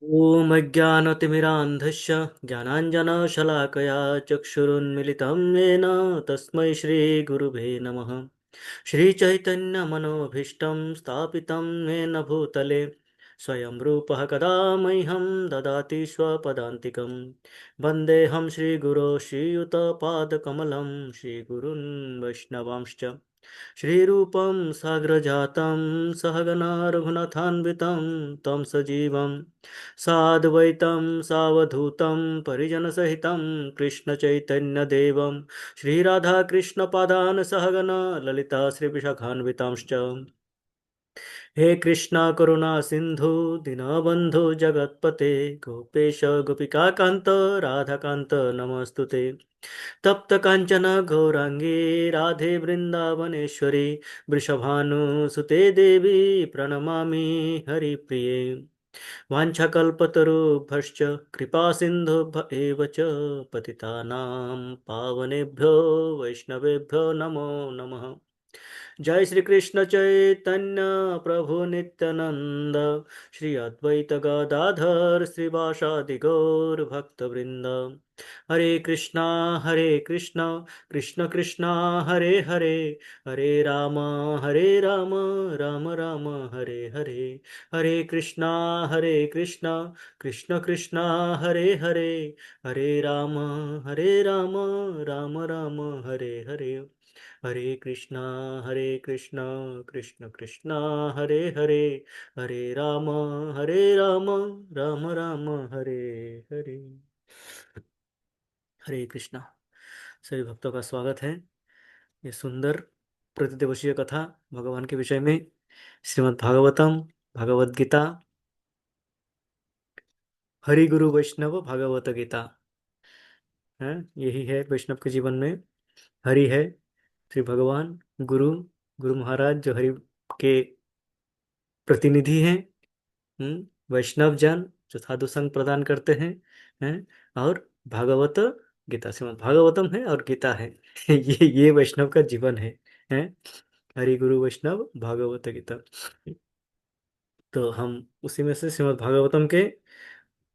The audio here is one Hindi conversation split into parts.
ॐ अज्ञानतिमिरान्धस्य ज्ञानाञ्जनशलाकया चक्षुरुन्मिलितं येन तस्मै श्रीगुरुवे नमः। श्रीचैतन्यमनोभीष्टं स्थापितं येन भूतले स्वयं रूपः कदा मह्यं ददाति स्वपदान्तिकं। वन्देऽहं श्रीगुरो श्रीयुतपादकमलं श्रीगुरून् वैष्णवांश्च श्रीरूपं साग्रजातं सहगना रघुनाथान्वितं तं सजीवं साद्वैतं सावधूतं परिजनसहितं कृष्णचैतन्यदेवं श्रीराधाकृष्णपादान् सहगण ललिता श्रीविशाखान्वितांश्च। हे कृष्णा करुणा सिंधु दीनबन्धु जगत्पते गोपेश गोपिकान्त राधाकान्त नमस्तुते। तप्त कांचन गौरांगी राधे वृंदावनेश्वरी वृषभानुसुते देवी प्रणमामि हरिप्रिये। वाञ्छाकल्पतरुभ्यश्च कृपासिन्धुभ्य एव च पतितानां पावनेभ्यो वैष्णवेभ्यो नमो नमः। जय श्री कृष्ण चैतन्य प्रभु नित्यानंद श्री अद्वैत गदाधर श्रीवासादि गौर भक्त वृंद। हरे कृष्णा कृष्ण कृष्णा हरे हरे हरे राम राम राम हरे हरे। हरे कृष्णा कृष्ण कृष्णा हरे हरे हरे राम राम राम हरे हरे। हरे कृष्णा कृष्ण कृष्णा हरे हरे हरे राम राम राम हरे हरे। हरे कृष्णा। सभी भक्तों का स्वागत है। ये सुंदर प्रतिदिवसीय कथा भगवान के विषय में श्रीमद् भागवतम भगवद गीता हरि गुरु वैष्णव भागवत गीता है। यही है वैष्णव के जीवन में। हरि है श्री भगवान, गुरु गुरु महाराज जो हरि के प्रतिनिधि हैं। वैष्णव जन जो साधु संग प्रदान करते हैं। और भागवत गीता, श्रीमद् भागवतम है और गीता है। ये वैष्णव का जीवन है। हरि गुरु वैष्णव भागवत गीता। तो हम उसी में से श्रीमद् भागवतम के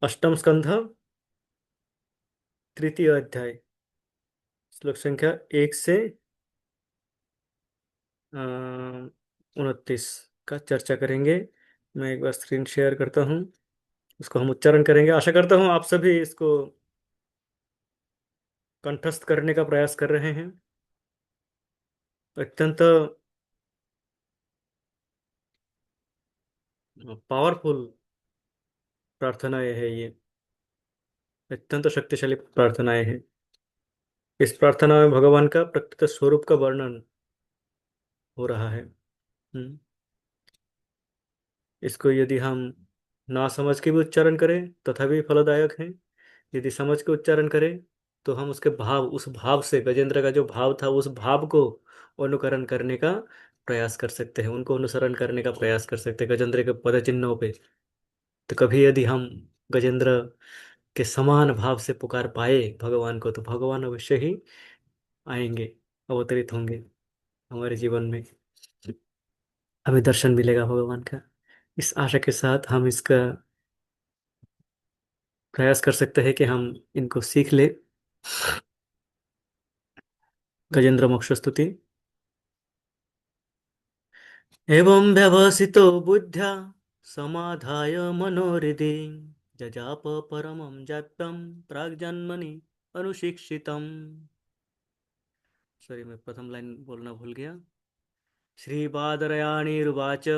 अष्टम स्कंध तृतीय अध्याय श्लोक संख्या 1 से 29 का चर्चा करेंगे। मैं एक बार स्क्रीन शेयर करता हूँ, उसको हम उच्चारण करेंगे। आशा करता हूँ आप सभी इसको कंठस्थ करने का प्रयास कर रहे हैं। अत्यंत पावरफुल प्रार्थनाएं है ये, अत्यंत शक्तिशाली प्रार्थनाएं हैं। इस प्रार्थना में भगवान का प्रकृत स्वरूप का वर्णन हो रहा है। हम्म, इसको यदि हम ना समझ के भी उच्चारण करें तथा फलदायक है। यदि समझ के उच्चारण करें तो हम उसके भाव, उस भाव से, गजेंद्र का जो भाव था उस भाव को अनुकरण करने का प्रयास कर सकते हैं, उनको अनुसरण करने का प्रयास कर सकते हैं गजेंद्र के पद चिन्हों पे। तो कभी यदि हम गजेंद्र के समान भाव से पुकार पाए भगवान को तो भगवान अवश्य ही आएंगे, अवतरित होंगे हमारे जीवन में। हमें दर्शन मिलेगा भगवान का। इस आशा के साथ हम इसका प्रयास कर सकते हैं कि हम इनको सीख ले। गजेंद्र मोक्ष स्तुति। एवं व्यवसितो बुद्ध्या समाधाय मनोहृदि जजाप परमं जाप्यं प्राग्जन्मनि अनुशिक्षितम्। सॉरी, मैं प्रथम लाइन बोलना भूल गया। श्री बादरयाणीरुवाच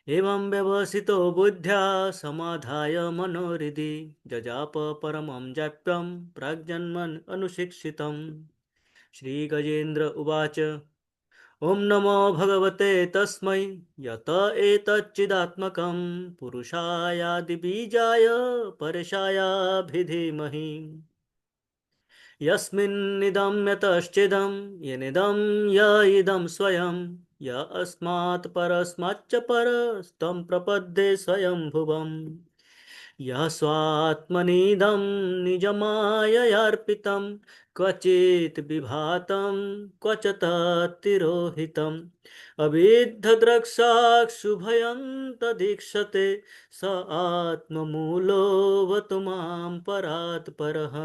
एवं व्यवसितो बुद्ध्या समाधाय मनोहृदि जजाप परमं जाप्यं प्राग्जन्मन् अनुशिक्षितम्। श्रीगजेन्द्र उवाच ॐ नमो भगवते तस्मै यत एतच्चिदात्मकं पुरुषायादिबीजाय परशायाभिधीमहि यस्मिन्निदं यतश्चिदं येनेदं य इदं स्वयं य अस्मात् परस्माच्च परस्तं प्रपद्ये स्वयंभुवम् यः स्वात्मनीदं निजमाययार्पितं क्वचित् विभातं क्वच तत्तिरोहितम् अविद्धद्रक्साक्षुभयं तदीक्षते स आत्ममूलोऽवतु मां परात् परः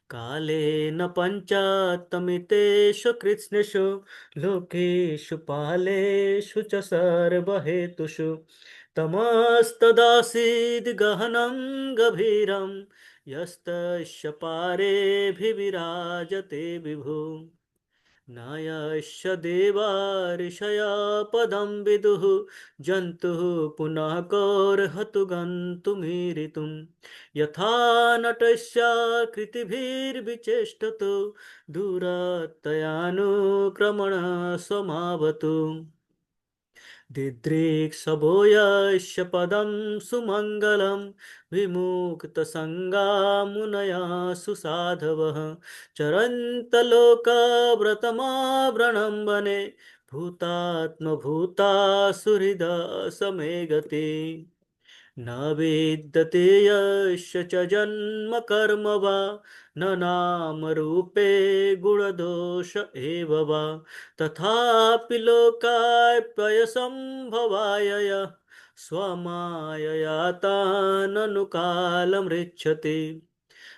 कालेन पञ्चात्तमितेषु कृत्स्नेषु लोकेषु पालेषु च सर्वहेतुषु तमस्तदासीद् गहनं गभीरं यस्तस्य पारेऽभिविराजते विभु न यस्य देवा ऋषया पदं विदुः जन्तुः पुनः कौर्हतु गन्तुमीरितुं यथा नटस्याकृतिभिर्विचेष्टतो दूरतयानुक्रमण स्वमावतु दिदृक्षभो यस्य पदं सुमङ्गलं विमुक्तसङ्गा मुनयः सुसाधवः चरन्तलोकव्रतमावृणं वने भूतात्मभूता सुहृदा समे गति न विद्यते यस्य च जन्म कर्म वा न नाम रूपे गुणदोष एव वा तथापि लोकाप्ययसम्भवाय यः स्वमायया ताननुकालमृच्छति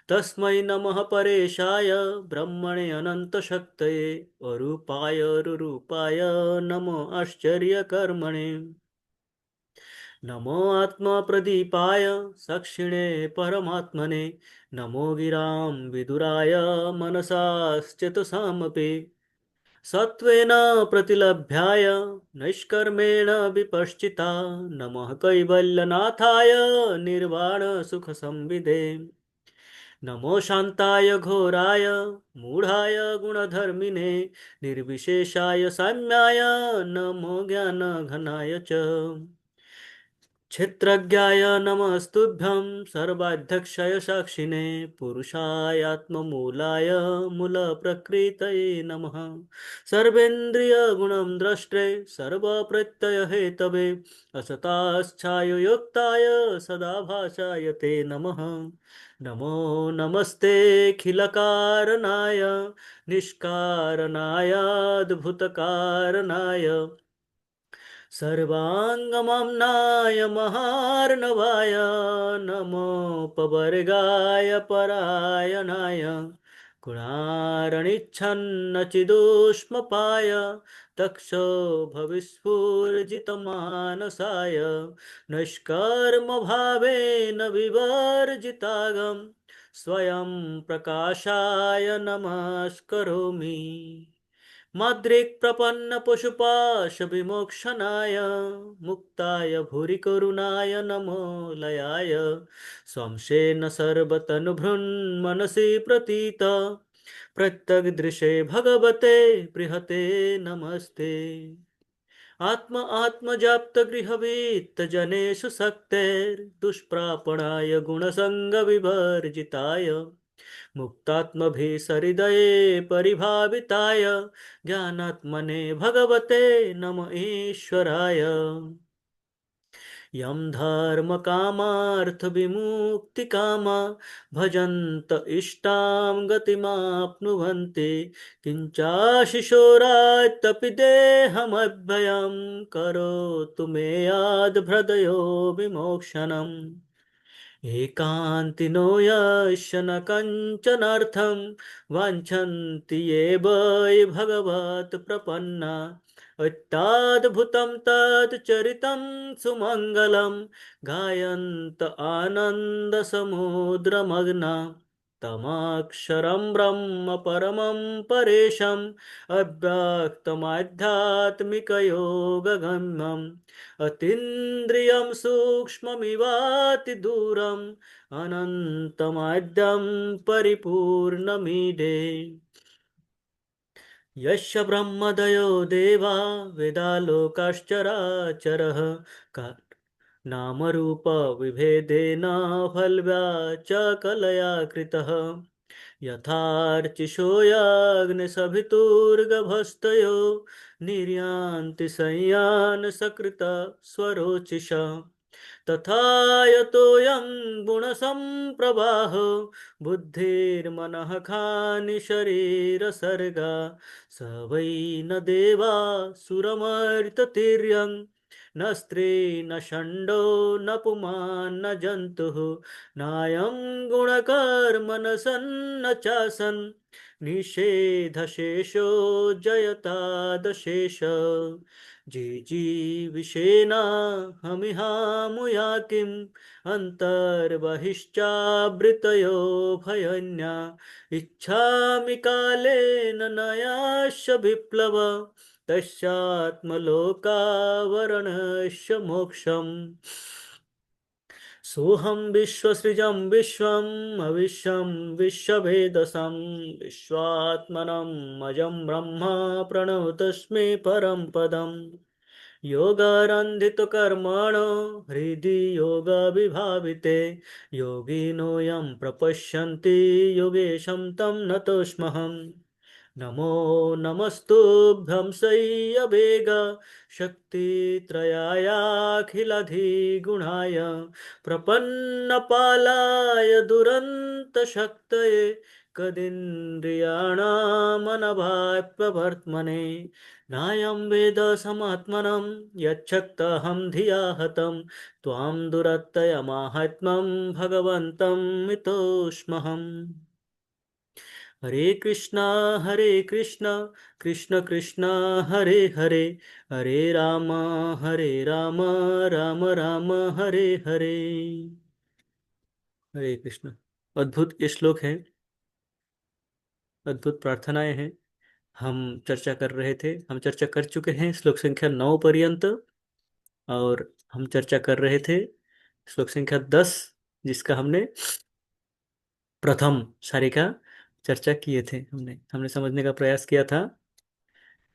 तस्मै नमः परेशाय ब्रह्मणे अनन्तशक्तये अरूपाय रुरूपाय नमो आश्चर्यकर्मणे नमो आत्मप्रदीपाय साक्षिणे परमात्मने नमो गिरां विदुराय मनसाश्चेतसामपि सत्त्वेन प्रतिलभ्याय नैष्कर्मेण विपश्चिता नमः कैवल्यनाथाय निर्वाणसुखसंविदे नमो शान्ताय घोराय मूढाय गुणधर्मिने निर्विशेषाय साम्याय नमो ज्ञानघनाय च क्षेत्रज्ञाय नमस्तुभ्यं सर्वाध्यक्षाय साक्षिणे पुरुषायात्ममूलाय मूलप्रकृतये नमः सर्वेन्द्रियगुणं द्रष्टे सर्वप्रत्ययहेतवे असताश्चायुयुक्ताय सदाभासाय ते नमः नमो नमस्तेऽखिलकारणाय निष्कारणायाद्भुतकारणाय सर्वाङ्गमम्नाय महार्णवाय नमोपवर्गाय परायणाय गुणारणिच्छन्नचिदोष्मपाय तक्षो भविस्फुर्जितमानसाय नैष्कर्मभावेन विवर्जितागं स्वयं प्रकाशाय नमस्करोमि माद्रिक्प्रपन्न पशुपाशविमोक्षणाय मुक्ताय भूरिकरुणाय नमो लयाय स्वंशेन सर्वतनुभृन्मनसि प्रतीत प्रत्यग्दृशे भगवते बृहते नमस्ते आत्म आत्मजाप्तगृहवीत्तजनेषु शक्तेर्दुष्प्रापणाय गुणसङ्गविवर्जिताय मुक्तात्मभिसहृदये परिभाविताय ज्ञानात्मने भगवते नम ईश्वराय यं धर्मकामार्थविमुक्तिकामा भजन्त इष्टां गतिमाप्नुवन्ति किञ्चाशिशोरात्तपि देहमव्ययं करोतु मे याद्भृदयो विमोक्षणम् एकान्तिनो यस्य न कञ्चनार्थं वाञ्छन्ति ये वै भगवत्प्रपन्ना अत्याद्भुतं तच्चरितं सुमङ्गलं गायन्त आनन्दसमुद्रमग्ना तमक्षरं ब्रह्म परमं परेशम् अव्यक्तमाध्यात्मिकयोगगम्यम् अतीन्द्रियं सूक्ष्ममिवातिदूरम् अनन्तमाद्यं परिपूर्णमीडे यस्य ब्रह्मदयो देवा वेदालोकाश्चराचरः का नामरूपविभेदेन फल्व्याचकलया कृतः यथार्चिषोऽयग्निशभितुर्गभस्तयो निर्यान्ति संयान् सकृत स्वरोचिषा तथा यतोऽयं गुणसम्प्रवाह बुद्धिर्मनः खानि शरीरसर्गा स वै न देवा सुरमर्त्यतिर्यं न स्त्री न षण्डो न पुमान् न जन्तुः नायं गुणकर्म न सन्न चासन् निषेधशेषो जयतादशेष जीजीविषेण हमिहामुया किम् अन्तर्बहिश्चावृतयो भयन्या इच्छामि कालेन नयाश्य विप्लव तस्यात्मलोकावरणस्य मोक्षम् सोहम विश्वसृजं विश्वम् अविश्वं विश्वभेदसं विश्वात्मनम् अजं ब्रह्म प्रणतस्मै परं पदम् योगारन्धितो कर्मणो हृदि योगविभाविते योगिनो यं प्रपश्यन्ति योगेशं तं नतोऽस्म्यहम् नमो नमस्तुभ्यं शय्यवेग शक्तित्रयायाखिलधिगुणाय प्रपन्नपालाय दुरन्तशक्तये कदीन्द्रियाणामनवाप्यवर्त्मने नायं वेद समात्मनं यच्छक्तहं धिया हतं त्वां दुरत्ययमाहात्म्यं भगवन्तं मितोऽस्म्यहम् हरे कृष्णा कृष्ण कृष्ण हरे हरे हरे राम राम राम हरे हरे। हरे कृष्ण। अद्भुत ये श्लोक हैं, अद्भुत प्रार्थनाएं हैं। हम चर्चा कर रहे थे, हम चर्चा कर चुके हैं श्लोक संख्या 9 पर्यंत, और हम चर्चा कर रहे थे श्लोक संख्या 10, जिसका हमने प्रथम सारी का चर्चा किए थे। हमने समझने का प्रयास किया था।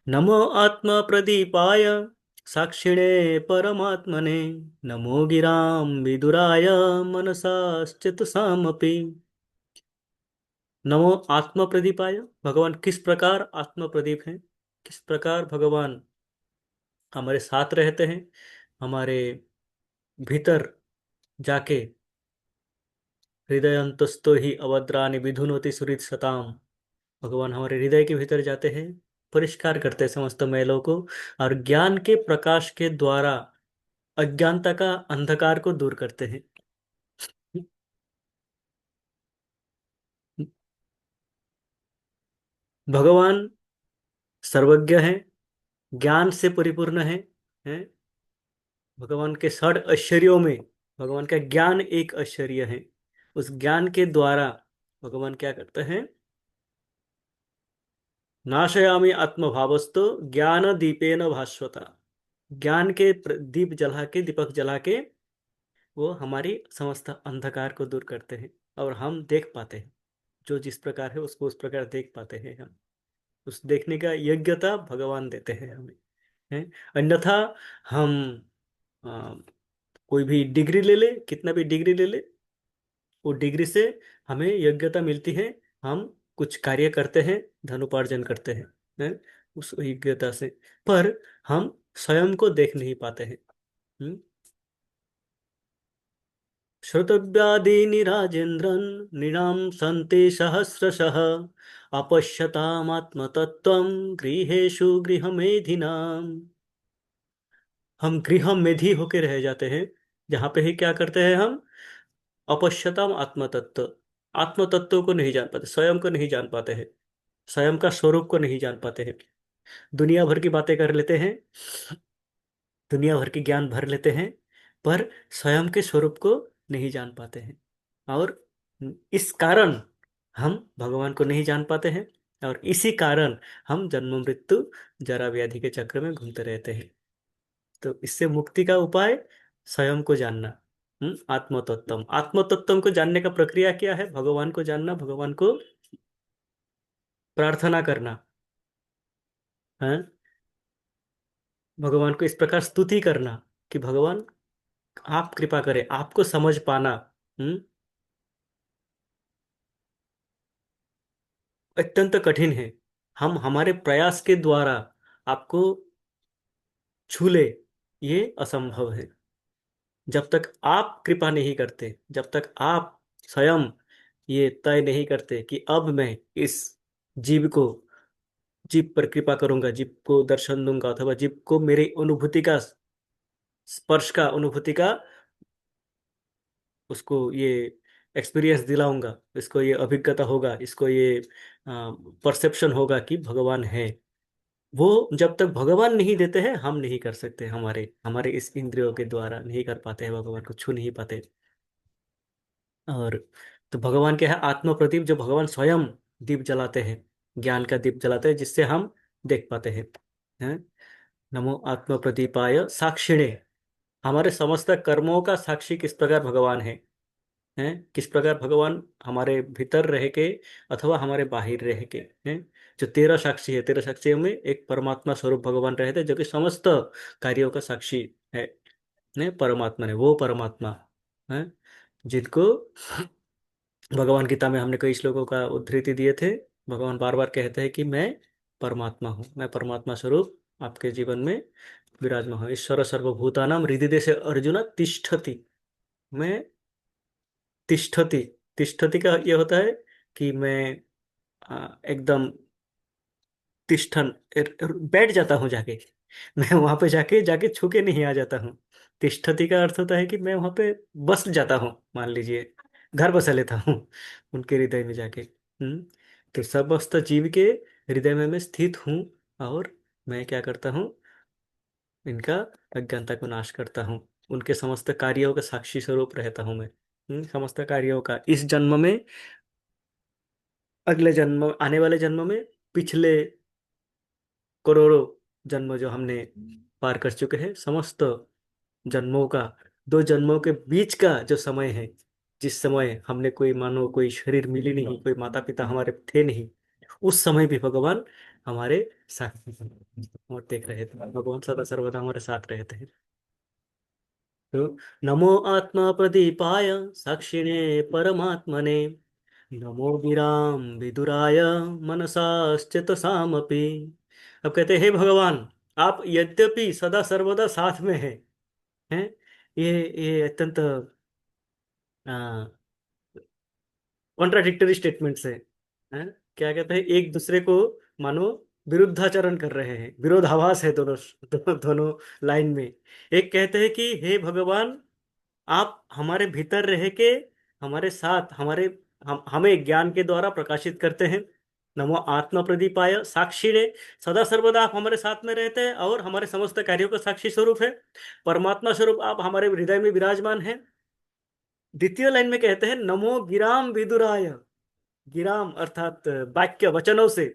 नमो आत्मा प्रदीपाय साक्षिणे परमात्मने नमो गिरां विदुराय मनसाश्चेतसामपि। नमो आत्मा प्रदीपाय, भगवान किस प्रकार आत्मा प्रदीप हैं, किस प्रकार भगवान हमारे साथ रहते हैं, हमारे भीतर जाके हृदय अंतस्थो ही अवद्रानि विधुनोति सुहृद सताम। भगवान हमारे हृदय के भीतर जाते हैं, परिष्कार करते हैं समस्त मैलों को, और ज्ञान के प्रकाश के द्वारा अज्ञानता का अंधकार को दूर करते हैं। भगवान सर्वज्ञ हैं, ज्ञान से परिपूर्ण हैं। भगवान के 6 ऐश्वर्यों में भगवान का ज्ञान एक ऐश्वर्य है। उस ज्ञान के द्वारा भगवान क्या करते हैं? नाशयामि आत्मभावस्तु ज्ञान दीपेन भास्वता। ज्ञान के दीप जला के, दीपक जला के वो हमारी समस्त अंधकार को दूर करते हैं, और हम देख पाते हैं, जो जिस प्रकार है उसको उस प्रकार देख पाते हैं हम। उस देखने का योग्यता भगवान देते हैं हमें, हैं। अन्यथा हम आ, कोई भी डिग्री ले ले, कितना भी डिग्री ले ले, वो डिग्री से हमें योग्यता मिलती है, हम कुछ कार्य करते हैं, धन उपार्जन करते हैं, उस योग्यता से, पर हम स्वयं को देख नहीं पाते हैं। हम्म? श्रुतव्यादीनि राजेन्द्रन् नृणां सन्ति सहस्रशः अपश्यतामात्मतत्त्वं गृहेषु गृहमेधिनाम्। हम गृह मेधी होके रह जाते हैं, जहाँ पे ही क्या करते हैं हम? अपश्यताम आत्मतत्व, आत्म तत्व को नहीं जान पाते, स्वयं को नहीं जान पाते हैं, स्वयं का स्वरूप को नहीं जान पाते हैं। दुनिया भर की बातें कर लेते हैं, दुनिया भर की ज्ञान भर लेते हैं, पर स्वयं के स्वरूप को नहीं जान पाते हैं। और इस कारण हम भगवान को नहीं जान पाते हैं, और इसी कारण हम जन्म मृत्यु जरा व्याधि के चक्र में घूमते रहते हैं। तो इससे मुक्ति का उपाय स्वयं को जानना। आत्मतत्त्व, आत्मतत्त्व को जानने का प्रक्रिया क्या है? भगवान को जानना, भगवान को प्रार्थना करना है, भगवान को इस प्रकार स्तुति करना कि भगवान आप कृपा करें, आपको समझ पाना हम्म अत्यंत कठिन है। हम हमारे प्रयास के द्वारा आपको छू ले, ये असंभव है। जब तक आप कृपा नहीं करते, जब तक आप स्वयं ये तय नहीं करते कि अब मैं इस जीव को, जीव पर कृपा करूंगा, जीव को दर्शन दूंगा, अथवा जीव को मेरी अनुभूति का, स्पर्श का, अनुभूति का, उसको ये एक्सपीरियंस दिलाऊंगा, इसको ये अभिज्ञता होगा, इसको ये परसेप्शन होगा कि भगवान है, वो जब तक भगवान नहीं देते हैं हम नहीं कर सकते। हमारे हमारे इस इंद्रियों के द्वारा नहीं कर पाते हैं, भगवान को छू नहीं पाते। और तो भगवान क्या है, आत्म प्रदीप, जो भगवान स्वयं दीप जलाते हैं, ज्ञान का दीप जलाते हैं, जिससे हम देख पाते हैं। हैं? नमो आत्म प्रदीपाय साक्षिणे, हमारे समस्त कर्मों का साक्षी किस प्रकार भगवान है। हैं? किस प्रकार भगवान हमारे भीतर रह के अथवा हमारे बाहर रह के हैं। जो तेरह साक्षी है, तेरह साक्षियों में एक परमात्मा स्वरूप भगवान रहते हैं, जो कि समस्त कार्यों का साक्षी है। ने परमात्मा ने, वो परमात्मा है जिनको भगवान गीता में हमने कई श्लोकों का उद्धृति दिए थे। भगवान बार बार कहते हैं कि मैं परमात्मा हूँ, मैं परमात्मा स्वरूप आपके जीवन में विराजमान हूँ। ईश्वर सर्वभूतानां हृदय से अर्जुन तिष्ठति, मैं तिष्ठति, तिष्ठति का ये होता है कि मैं एकदम तिष्ठन, बैठ जाता हूँ जाके, मैं वहां पे जाके जाके छू के नहीं आ जाता हूँ। तिष्ठति का अर्थ होता है कि मैं वहां पे बस जाता हूँ, मान लीजिए घर बसा लेता हूँ उनके हृदय में जाके। तो समस्त जीव के हृदय में मैं स्थित हूँ, और मैं क्या करता हूँ, इनका अज्ञानता को नाश करता हूँ, उनके समस्त कार्यों का साक्षी स्वरूप रहता हूँ मैं। समस्त कार्यों का इस जन्म में, अगले जन्म, आने वाले जन्म में, पिछले करोड़ों जन्म जो हमने पार कर चुके हैं, समस्त जन्मों का, दो जन्मों के बीच का जो समय है, जिस समय हमने कोई, मानो कोई शरीर मिली नहीं, कोई माता पिता हमारे थे नहीं, उस समय भी भगवान हमारे साथ और देख रहे थे, भगवान सदा सर्वदा हमारे साथ रहते हैं। तो नमो आत्मा प्रदीपाय साक्षिणे परमात्मने, नमो गिराम विदुराय मनसाश्चेतसामपि। अब कहते हैं, हे भगवान, आप यद्यपि सदा सर्वदा साथ में हैं, ये अत्यंत कॉन्ट्राडिक्टरी स्टेटमेंट्स हैं। क्या कहते हैं, एक दूसरे को मानो विरुद्धाचरण कर रहे हैं, विरोधाभास है दोनों, दोनों लाइन में। एक कहते हैं कि हे भगवान, आप हमारे भीतर रह के हमारे साथ, हमें ज्ञान के द्वारा प्रकाशित करते हैं। नमो आत्मा प्रदीपाय साक्षिणे, सदा सर्वदा आप हमारे साथ में रहते हैं और हमारे समस्त कार्यों का साक्षी स्वरूप है, परमात्मा स्वरूप आप हमारे हृदय में विराजमान हैं। द्वितीय लाइन में कहते हैं, नमो गिराम विदुराय, गिराम अर्थात वाक्य, वचनों से,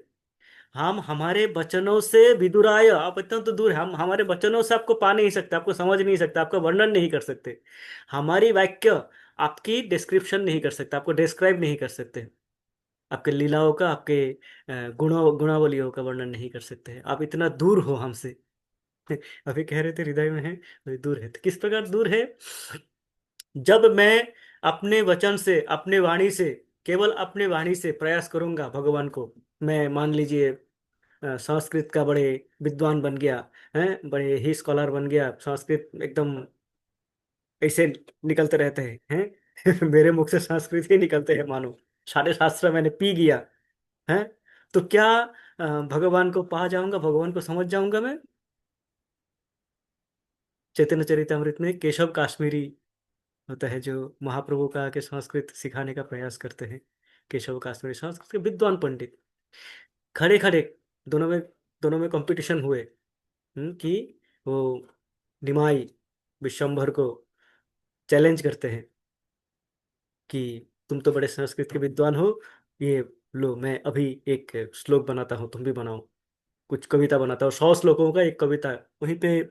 हम हमारे वचनों से विदुराय, आप अत्यंत तो दूर है, हम हमारे वचनों से आपको पा नहीं सकते, आपको समझ नहीं सकते, आपका वर्णन नहीं कर सकते, हमारी वाक्य आपकी डिस्क्रिप्शन नहीं कर सकते, आपको डिस्क्राइब नहीं कर सकते, आपके लीलाओं का, आपके गुणावलियों का वर्णन नहीं कर सकते हैं, आप इतना दूर हो हमसे। अभी कह रहे थे हृदय में है, तो दूर है, तो किस प्रकार दूर है, जब मैं अपने वचन से, अपने वाणी से, केवल अपने वाणी से प्रयास करूंगा भगवान को, मैं मान लीजिए संस्कृत का बड़े विद्वान बन गया है, बड़े ही स्कॉलर बन गया, संस्कृत एकदम ऐसे निकलते रहते हैं मेरे मुख से संस्कृत ही निकलते हैं, मानो सारे शास्त्र मैंने पी गया है, तो क्या भगवान को पा जाऊंगा, भगवान को समझ जाऊंगा मैं। चैतन्य चरितमृत में केशव काश्मीरी होता है, जो महाप्रभु का आके संस्कृत सिखाने का प्रयास करते हैं। केशव काश्मीरी संस्कृत के विद्वान पंडित, खड़े खड़े, दोनों में दोनों में कंपटीशन हुए, कि वो निमाई विश्वम्भर को चैलेंज करते हैं कि तुम तो बड़े संस्कृत के विद्वान हो, ये लो, मैं अभी एक श्लोक बनाता हूँ, तुम भी बनाओ, कुछ कविता बनाता हूँ, 100 श्लोकों का एक कविता वहीं पे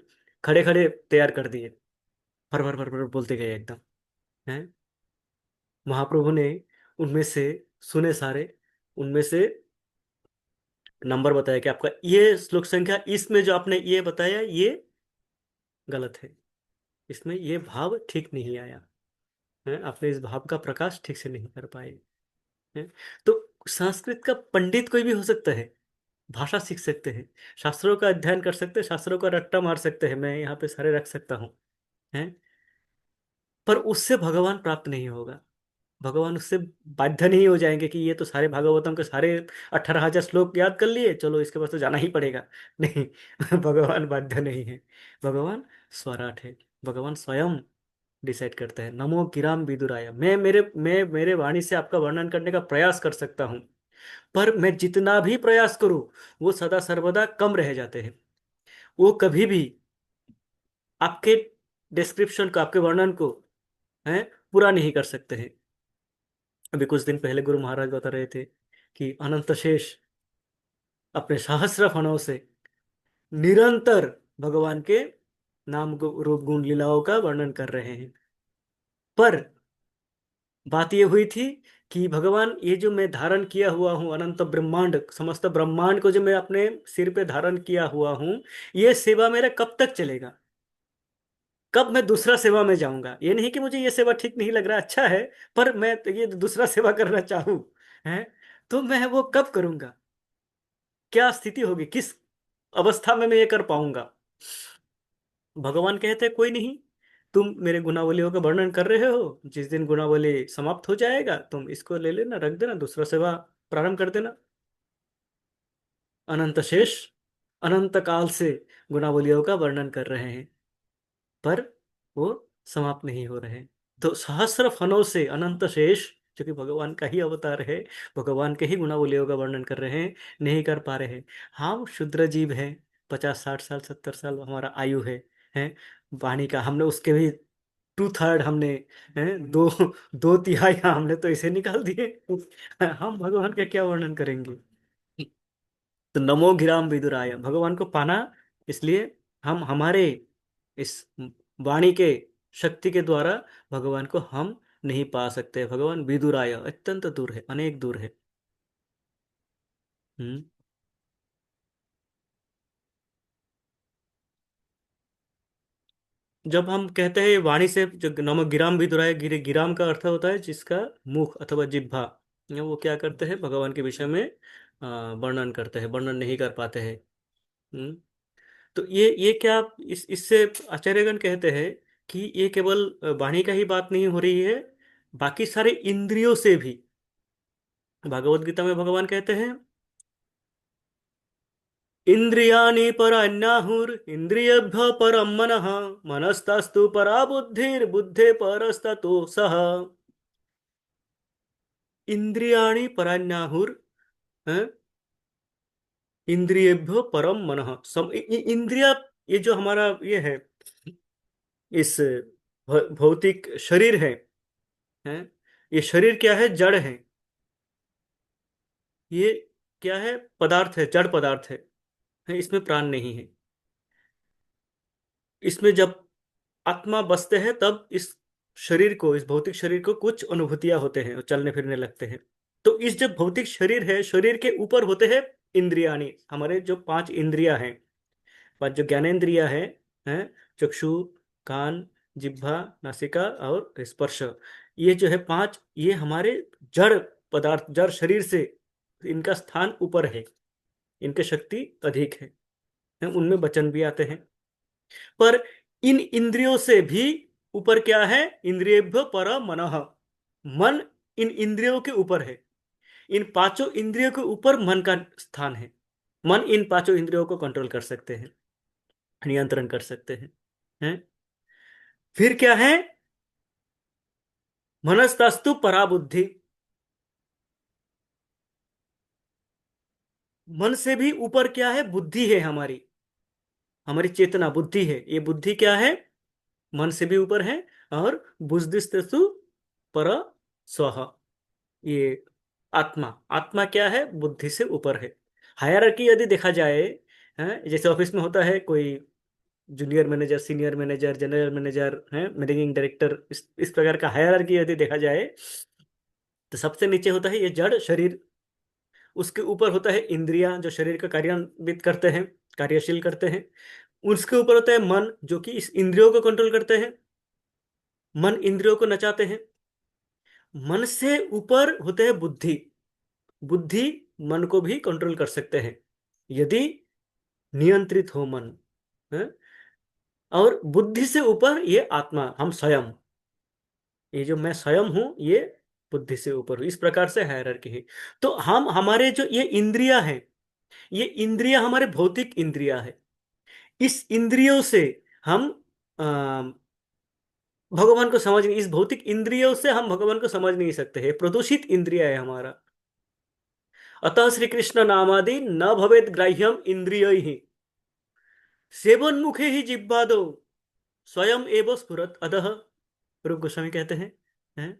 खड़े खड़े तैयार कर दिए, भर भर भर भर बोलते गए एकदम हैं। महाप्रभु ने उनमें से सुने सारे, उनमें से नंबर बताया कि आपका ये श्लोक संख्या, इसमें जो आपने ये बताया ये गलत है, इसमें ये भाव ठीक नहीं आया है, आपने इस भाव का प्रकाश ठीक से नहीं कर पाए हैं। तो संस्कृत का पंडित कोई भी हो सकता है, भाषा सीख सकते हैं, शास्त्रों का अध्ययन कर सकते हैं, शास्त्रों का रट्टा मार सकते हैं, मैं यहाँ पे सारे रख सकता हूँ हैं। पर उससे भगवान प्राप्त नहीं होगा। भगवान उससे बाध्य नहीं हो जाएंगे कि ये तो सारे भागवतम के सारे 18,000 श्लोक याद कर लिए, चलो इसके पास तो जाना ही पड़ेगा। नहीं, भगवान बाध्य नहीं है। भगवान स्वराट है। भगवान स्वयं डिसाइड करते हैं। नमो गिराम विदुराय, मैं मेरे वाणी से आपका वर्णन करने का प्रयास कर सकता हूँ, पर मैं जितना भी प्रयास करूं वो सदा सर्वदा कम रह जाते हैं। वो कभी भी आपके डिस्क्रिप्शन को, आपके वर्णन को है पूरा नहीं कर सकते हैं। अभी कुछ दिन पहले गुरु महाराज बता रहे थे कि अनंत शेष अपने सहस्र फणों से निरंतर भगवान के रूप गुण लीलाओं का वर्णन कर रहे हैं। पर बात ये हुई थी कि भगवान, ये जो मैं धारण किया हुआ हूँ अनंत ब्रह्मांड, समस्त ब्रह्मांड को जो मैं अपने सिर पे धारण किया हुआ हूँ, ये सेवा मेरा कब तक चलेगा? कब मैं दूसरा सेवा में जाऊंगा? ये नहीं कि मुझे ये सेवा ठीक नहीं लग रहा, अच्छा है, पर मैं तो ये दूसरा सेवा करना चाहूँ, है, तो मैं वो कब करूंगा? क्या स्थिति होगी, किस अवस्था में मैं ये कर पाऊंगा? भगवान कहते हैं कोई नहीं, तुम मेरे गुणावलियों का वर्णन कर रहे हो, जिस दिन गुणावली समाप्त हो जाएगा तुम इसको ले लेना, रख देना, दूसरा सेवा प्रारंभ कर देना। अनंत शेष अनंत काल से गुणावलियों का वर्णन कर रहे हैं, पर वो समाप्त नहीं हो रहे। तो सहस्र फनों से अनंत शेष, जो कि भगवान का ही अवतार है, भगवान के ही गुणावलियों का वर्णन कर रहे हैं, नहीं कर पा रहे हैं। हम क्षुद्र जीव हैं, 50 60 साल 70 साल हमारा आयु है वाणी का, हमने उसके भी 2/3 हमने, हैं, दो 2/3 हमने तो इसे निकाल दिए। हम भगवान का क्या वर्णन करेंगे? तो नमो गिराम विदुराय, भगवान को पाना, इसलिए हम हमारे इस वाणी के शक्ति के द्वारा भगवान को हम नहीं पा सकते। भगवान विदुराय अत्यंत दूर है, अनेक दूर है। हम्म। जब हम कहते हैं वाणी से, जो नमो गिराम विदुराय, गिराम का अर्थ होता है जिसका मुख अथवा जिह्वा, वो क्या करते हैं भगवान के विषय में वर्णन करते हैं, वर्णन नहीं कर पाते हैं। हम्म। तो ये क्या, इससे आचार्यगण कहते हैं कि ये केवल वाणी का ही बात नहीं हो रही है, बाकी सारे इंद्रियों से भी। भागवत गीता में भगवान कहते हैं, इंद्रियाणि पराण्याहुर इंद्रियभ्य परम मनः, मनस्तस्तु परा बुद्धि परस्ततो सः। इंद्रियाणि पराण्याहुर, हैं? इंद्रियभ्यो परम मनः, इंद्रिया, ये जो हमारा ये है, इस भौतिक शरीर है, ये शरीर क्या है? जड़ है। ये क्या है? पदार्थ है, जड़ पदार्थ है, इसमें प्राण नहीं है। इसमें जब आत्मा बसते हैं तब इस शरीर को, इस भौतिक शरीर को कुछ अनुभूतियां होते हैं और चलने फिरने लगते हैं। तो इस जो भौतिक शरीर है, शरीर के ऊपर होते हैं इंद्रियाणी, हमारे जो 5 इंद्रियां हैं, 5 जो ज्ञानेंद्रियां हैं, चक्षु, कान, जिह्वा, नासिका और स्पर्श, ये जो है 5, ये हमारे जड़ पदार्थ, जड़ शरीर से इनका स्थान ऊपर है, इनकी शक्ति अधिक है, उनमें वचन भी आते हैं। पर इन इंद्रियों से भी ऊपर क्या है? इंद्रियभ्यो पर मनः, मन इन इंद्रियों के ऊपर है। इन पांचों इंद्रियों के ऊपर मन का स्थान है। मन इन पांचों इंद्रियों को कंट्रोल कर सकते हैं, नियंत्रण कर सकते हैं। फिर क्या है? मनस्तस्तु परा बुद्धि, मन से भी ऊपर क्या है? बुद्धि है हमारी, हमारी चेतना बुद्धि है। ये बुद्धि क्या है? मन से भी ऊपर है। और बुद्धिस्तु पर स्वः, ये आत्मा, आत्मा क्या है? बुद्धि से ऊपर है। हायरार्की यदि देखा जाए, जैसे ऑफिस में होता है कोई junior manager, senior manager, general manager है, मैनेजिंग डायरेक्टर, इस प्रकार का हायरार्की यदि देखा जाए, तो सबसे नीचे होता है ये जड़ शरीर, उसके ऊपर होता है इंद्रियां जो शरीर का कार्यान्वित करते हैं, कार्यशील करते हैं, उसके ऊपर होता है मन जो कि इस इंद्रियों को कंट्रोल करते हैं, मन इंद्रियों को नचाते हैं। मन से ऊपर होते हैं बुद्धि, बुद्धि मन को भी कंट्रोल कर सकते हैं यदि नियंत्रित हो मन, है? और बुद्धि से ऊपर ये आत्मा, हम स्वयं, ये जो मैं स्वयं हूँ ये बुद्धि से ऊपर हूँ, इस प्रकार से हायरार्की है। तो हम हमारे जो ये इंद्रियां हैं, ये इंद्रियां हमारे भौतिक इंद्रियां है। इस इंद्रियों से हम भगवान को समझ नहीं, इस भौतिक इंद्रियों से हम भगवान को समझ नहीं सकते हैं, प्रदूषित इंद्रिय है हमारा। अतः श्री कृष्ण नामादि न भवेद ग्राह्यम इंद्रिय ही, सेवन मुखे ही जिह्वादो स्वयं एव स्फुरत अतः। रूप गोस्वामी कहते हैं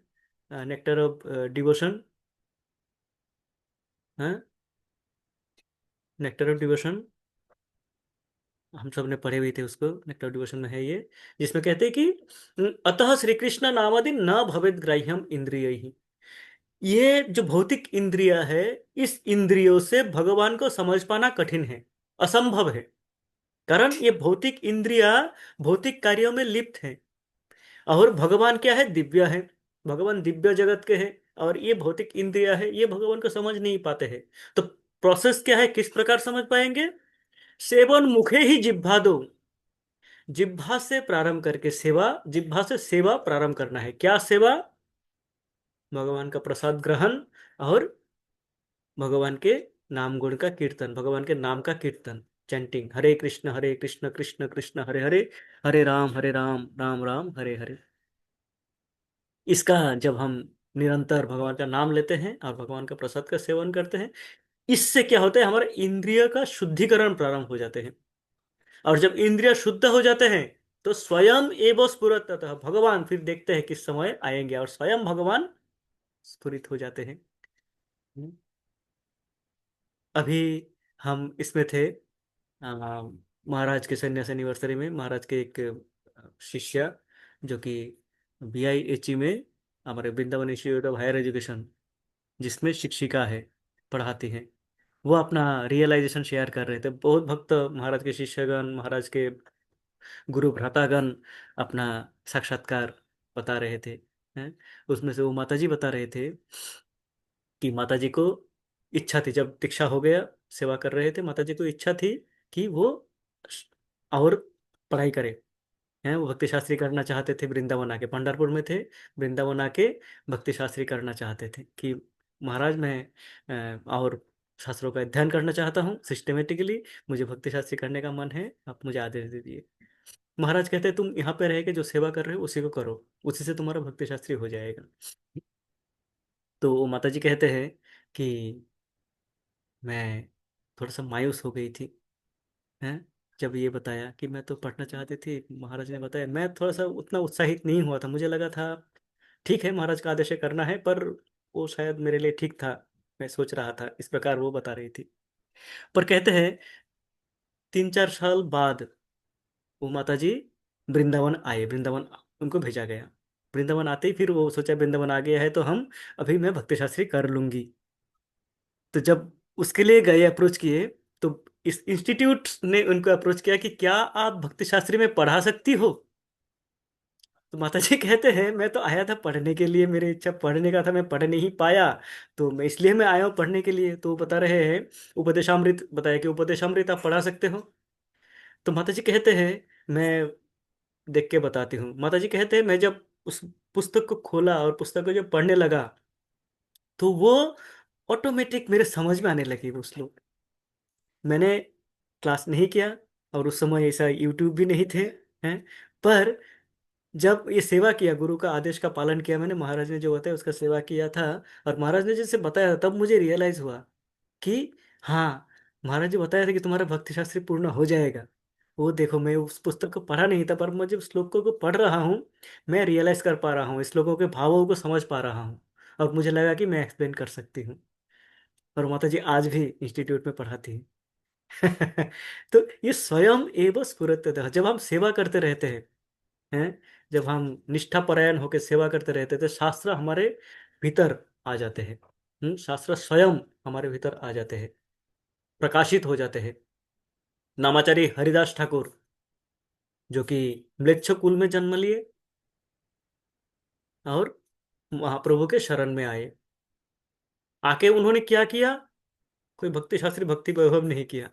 nectar of devotion, nectar of devotion, हम सब ने पढ़े हुए थे उसको, नेक्टर ऑफ डिवोशन में है ये, जिसमें कहते हैं कि अतः श्री कृष्ण नामादि न भवेद ग्राह्यम इंद्रिय ही, ये जो भौतिक इंद्रिया है, इस इंद्रियों से भगवान को समझ पाना कठिन है, असंभव है। कारण ये भौतिक इंद्रिया भौतिक कार्यों में लिप्त है, और भगवान क्या है, दिव्य है। भगवान दिव्य जगत के हैं, और ये भौतिक इंद्रिया है, ये भगवान को समझ नहीं पाते हैं। तो प्रोसेस क्या है, किस प्रकार समझ पाएंगे? सेवन मुखे ही जिह्वा दो, जिह्वा से प्रारंभ करके सेवा, जिह्वा से सेवा प्रारंभ करना है। क्या सेवा? भगवान का प्रसाद ग्रहण, और भगवान के नाम गुण का कीर्तन, भगवान के नाम का कीर्तन, चैंटिंग, हरे कृष्ण कृष्ण कृष्ण हरे हरे, हरे राम राम राम हरे हरे। इसका जब हम निरंतर भगवान का नाम लेते हैं और भगवान का प्रसाद का सेवन करते हैं, इससे क्या होता है, हमारे इंद्रिय का शुद्धिकरण प्रारंभ हो जाते हैं। और जब इंद्रिय शुद्ध हो जाते हैं, तो स्वयं एवं स्फुरत ततः, भगवान फिर देखते हैं किस समय आएंगे, और स्वयं भगवान स्फुरित हो जाते हैं। अभी हम इसमें थे, महाराज के संन्यास एनिवर्सरी में, महाराज के एक शिष्य, जो कि BIHE में, हमारे Vrindavan institute of higher education, जिसमें शिक्षिका है, पढ़ाती हैं, वो अपना रियलाइजेशन शेयर कर रहे थे। बहुत भक्त महाराज के शिष्यगण, महाराज के गुरु भ्रातागण अपना साक्षात्कार बता रहे थे, हैं। उसमें से वो माता जी बता रहे थे कि माता जी को इच्छा थी, जब दीक्षा हो गया, सेवा कर रहे थे, माता जी को इच्छा थी कि वो और पढ़ाई करे, हैं। वो भक्ति शास्त्री करना चाहते थे, वृंदावन आके, पंढरपुर में थे, वृंदावन आके भक्ति शास्त्री करना चाहते थे कि महाराज मैं और शास्त्रों का अध्ययन करना चाहता हूँ सिस्टमेटिकली, मुझे भक्ति शास्त्री करने का मन है, आप मुझे आदेश दे दिए। महाराज कहते हैं तुम यहाँ पे रह के जो सेवा कर रहे हो उसी को करो, उसी से तुम्हारा भक्ति शास्त्री हो जाएगा। तो वो माता जी कहते हैं कि मैं थोड़ा सा मायूस हो गई थी, हैं, जब ये बताया कि मैं तो पढ़ना चाहती थी, महाराज ने बताया, मैं थोड़ा सा उतना उत्साहित नहीं हुआ था, मुझे लगा था ठीक है महाराज का आदेश है, करना है, पर वो शायद मेरे लिए ठीक था, मैं सोच रहा था, इस प्रकार वो बता रही थी। पर कहते हैं 3-4 साल बाद वो माता जी वृंदावन आए, वृंदावन उनको भेजा गया। वृंदावन आते ही फिर वो सोचा वृंदावन आ गया है तो हम अभी मैं भक्ति शास्त्री कर लूंगी। तो जब उसके लिए गए, अप्रोच किए, तो इस इंस्टीट्यूट ने उनको अप्रोच किया कि क्या आप भक्ति शास्त्री में पढ़ा सकती हो? तो माता जी कहते हैं मैं तो आया था पढ़ने के लिए, मेरी इच्छा पढ़ने का था, मैं पढ़ नहीं पाया, तो मैं इसलिए मैं आया हूँ पढ़ने के लिए। तो वो बता रहे हैं, उपदेशामृत बताया कि उपदेशामृत आप पढ़ा सकते हो? तो माता जी कहते हैं मैं देख के बताती हूँ। माता जी कहते हैं मैं जब उस पुस्तक को खोला और पुस्तक को जब पढ़ने लगा, तो वो ऑटोमेटिक मेरे समझ में आने लगी वो श्लोक। मैंने क्लास नहीं किया, और उस समय ऐसा यूट्यूब भी नहीं थे, हैं। पर जब ये सेवा किया, गुरु का आदेश का पालन किया मैंने, महाराज ने जो बताया उसका सेवा किया था, और महाराज ने जैसे बताया तब मुझे रियलाइज हुआ कि हाँ, महाराज जी बताया था कि तुम्हारा भक्ति शास्त्री पूर्ण हो जाएगा। वो देखो, मैं उस पुस्तक को पढ़ा नहीं था, पर मैं जब श्लोकों को पढ़ रहा हूँ, मैं रियलाइज कर पा रहा हूँ, श्लोकों के भावों को समझ पा रहा हूँ, और मुझे लगा कि मैं एक्सप्लेन कर सकती हूँ। और माता जी आज भी इंस्टीट्यूट में पढ़ाती हैं। तो ये स्वयं एवं स्फुरत, जब हम सेवा करते रहते हैं, जब हम निष्ठा परायण होकर सेवा करते रहते थे, शास्त्र हमारे भीतर आ जाते हैं। शास्त्र स्वयं हमारे भीतर आ जाते हैं, प्रकाशित हो जाते हैं। नामाचारी हरिदास ठाकुर, जो कि म्लेच्छ कुल में जन्म लिए और महाप्रभु के शरण में आए, आके उन्होंने क्या किया? कोई भक्ति शास्त्री भक्ति वैभव नहीं किया,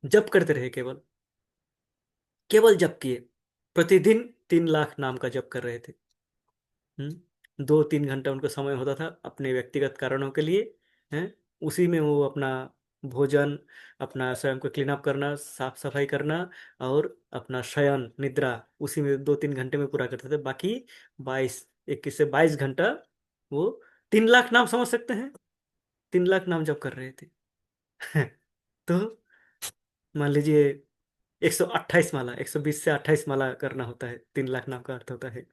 जप करते रहे, केवल केवल जप किए, प्रतिदिन 3 लाख नाम का जप कर रहे थे। 2-3 घंटा उनको समय होता था अपने व्यक्तिगत कारणों के लिए। हैं, उसी में वो अपना भोजन, अपना स्वयं को क्लीन अप करना, साफ सफाई करना, और अपना शयन निद्रा उसी में 2-3 घंटे में पूरा करते थे। बाकी 21 से 22 घंटा वो 3 लाख नाम समझ सकते हैं, 3 लाख नाम जप कर रहे थे। तो मान लीजिए 128 माला, 120 से 28 माला करना होता है, 3 लाख नाम का अर्थ होता है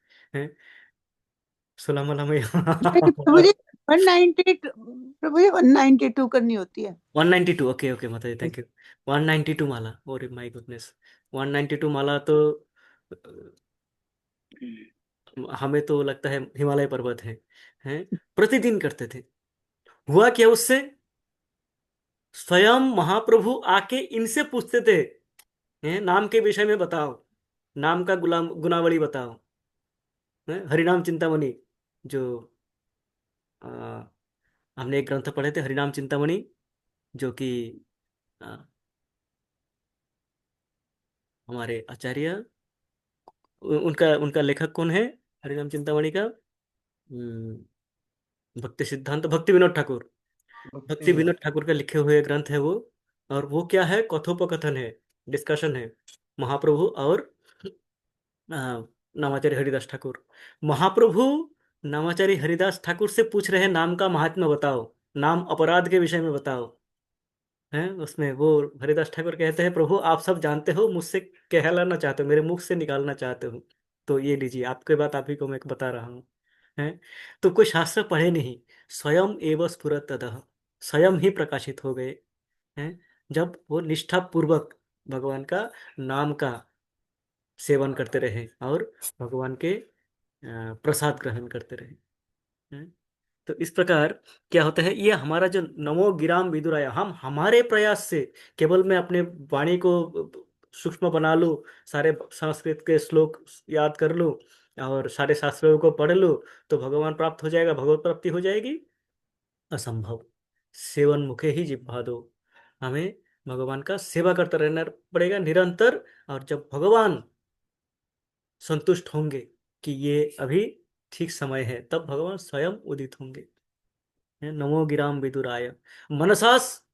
16 माला में। नहीं प्रभु जी, 192, प्रभु जी 192 करनी होती है। 192, ओके ओके माता जी, थैंक यू। 192 माला, और माई गुडनेस, 192 माला तो हमें तो लगता है हिमालय पर्वत है। प्रतिदिन करते थे। हुआ क्या उससे, स्वयं महाप्रभु आके इनसे पूछते थे, नाम के विषय में बताओ, नाम का गुलाम गुनावली बताओ। हरिनाम चिंतामणि, जो आ, हमने एक ग्रंथ पढ़े थे हरिनाम चिंतामणि, जो कि आ, हमारे आचार्य, उनका उनका लेखक कौन है हरिनाम चिंतामणि का? भक्ति सिद्धांत भक्ति विनोद ठाकुर। भक्ति भक्ति विनोद। विनोद ठाकुर का लिखे हुए ग्रंथ है वो। और वो क्या है, कथोपकथन है, डिस्कशन है, महाप्रभु और नामाचार्य हरिदास ठाकुर। महाप्रभु नामाचार्य हरिदास ठाकुर से पूछ रहे हैं, नाम का महात्म्य बताओ, नाम अपराध के विषय में बताओ। हैं, उसमें वो हरिदास ठाकुर कहते हैं, प्रभु आप सब जानते हो, मुझसे कहलाना चाहते हो, मेरे मुख से निकालना चाहते हो, तो ये लीजिए आपके बात, आप ही को मैं बता रहा हूँ। हैं, तो कोई शास्त्र पढ़े नहीं, स्वयं एव स्फुरत ततः, स्वयं ही प्रकाशित हो गए हैं, जब वो निष्ठा पूर्वक भगवान का नाम का सेवन करते रहे और भगवान के प्रसाद ग्रहण करते रहे हैं। तो इस प्रकार क्या होता है, ये हमारा जो नमो गिराम विदुराय, हम हमारे प्रयास से, केवल मैं अपने वाणी को सूक्ष्म बना लूं, सारे संस्कृत के श्लोक याद कर लूं और सारे शास्त्रों को पढ़ लूं, तो भगवान प्राप्त हो जाएगा, भगवत प्राप्ति हो जाएगी? असंभव। सेवन मुखे ही जिह्वा दो, हमें भगवान का सेवा करते रहना पड़ेगा निरंतर। और जब भगवान संतुष्ट होंगे कि ये अभी ठीक समय है, तब भगवान स्वयं उदित होंगे। नमो गिराम विदुराय मनसास,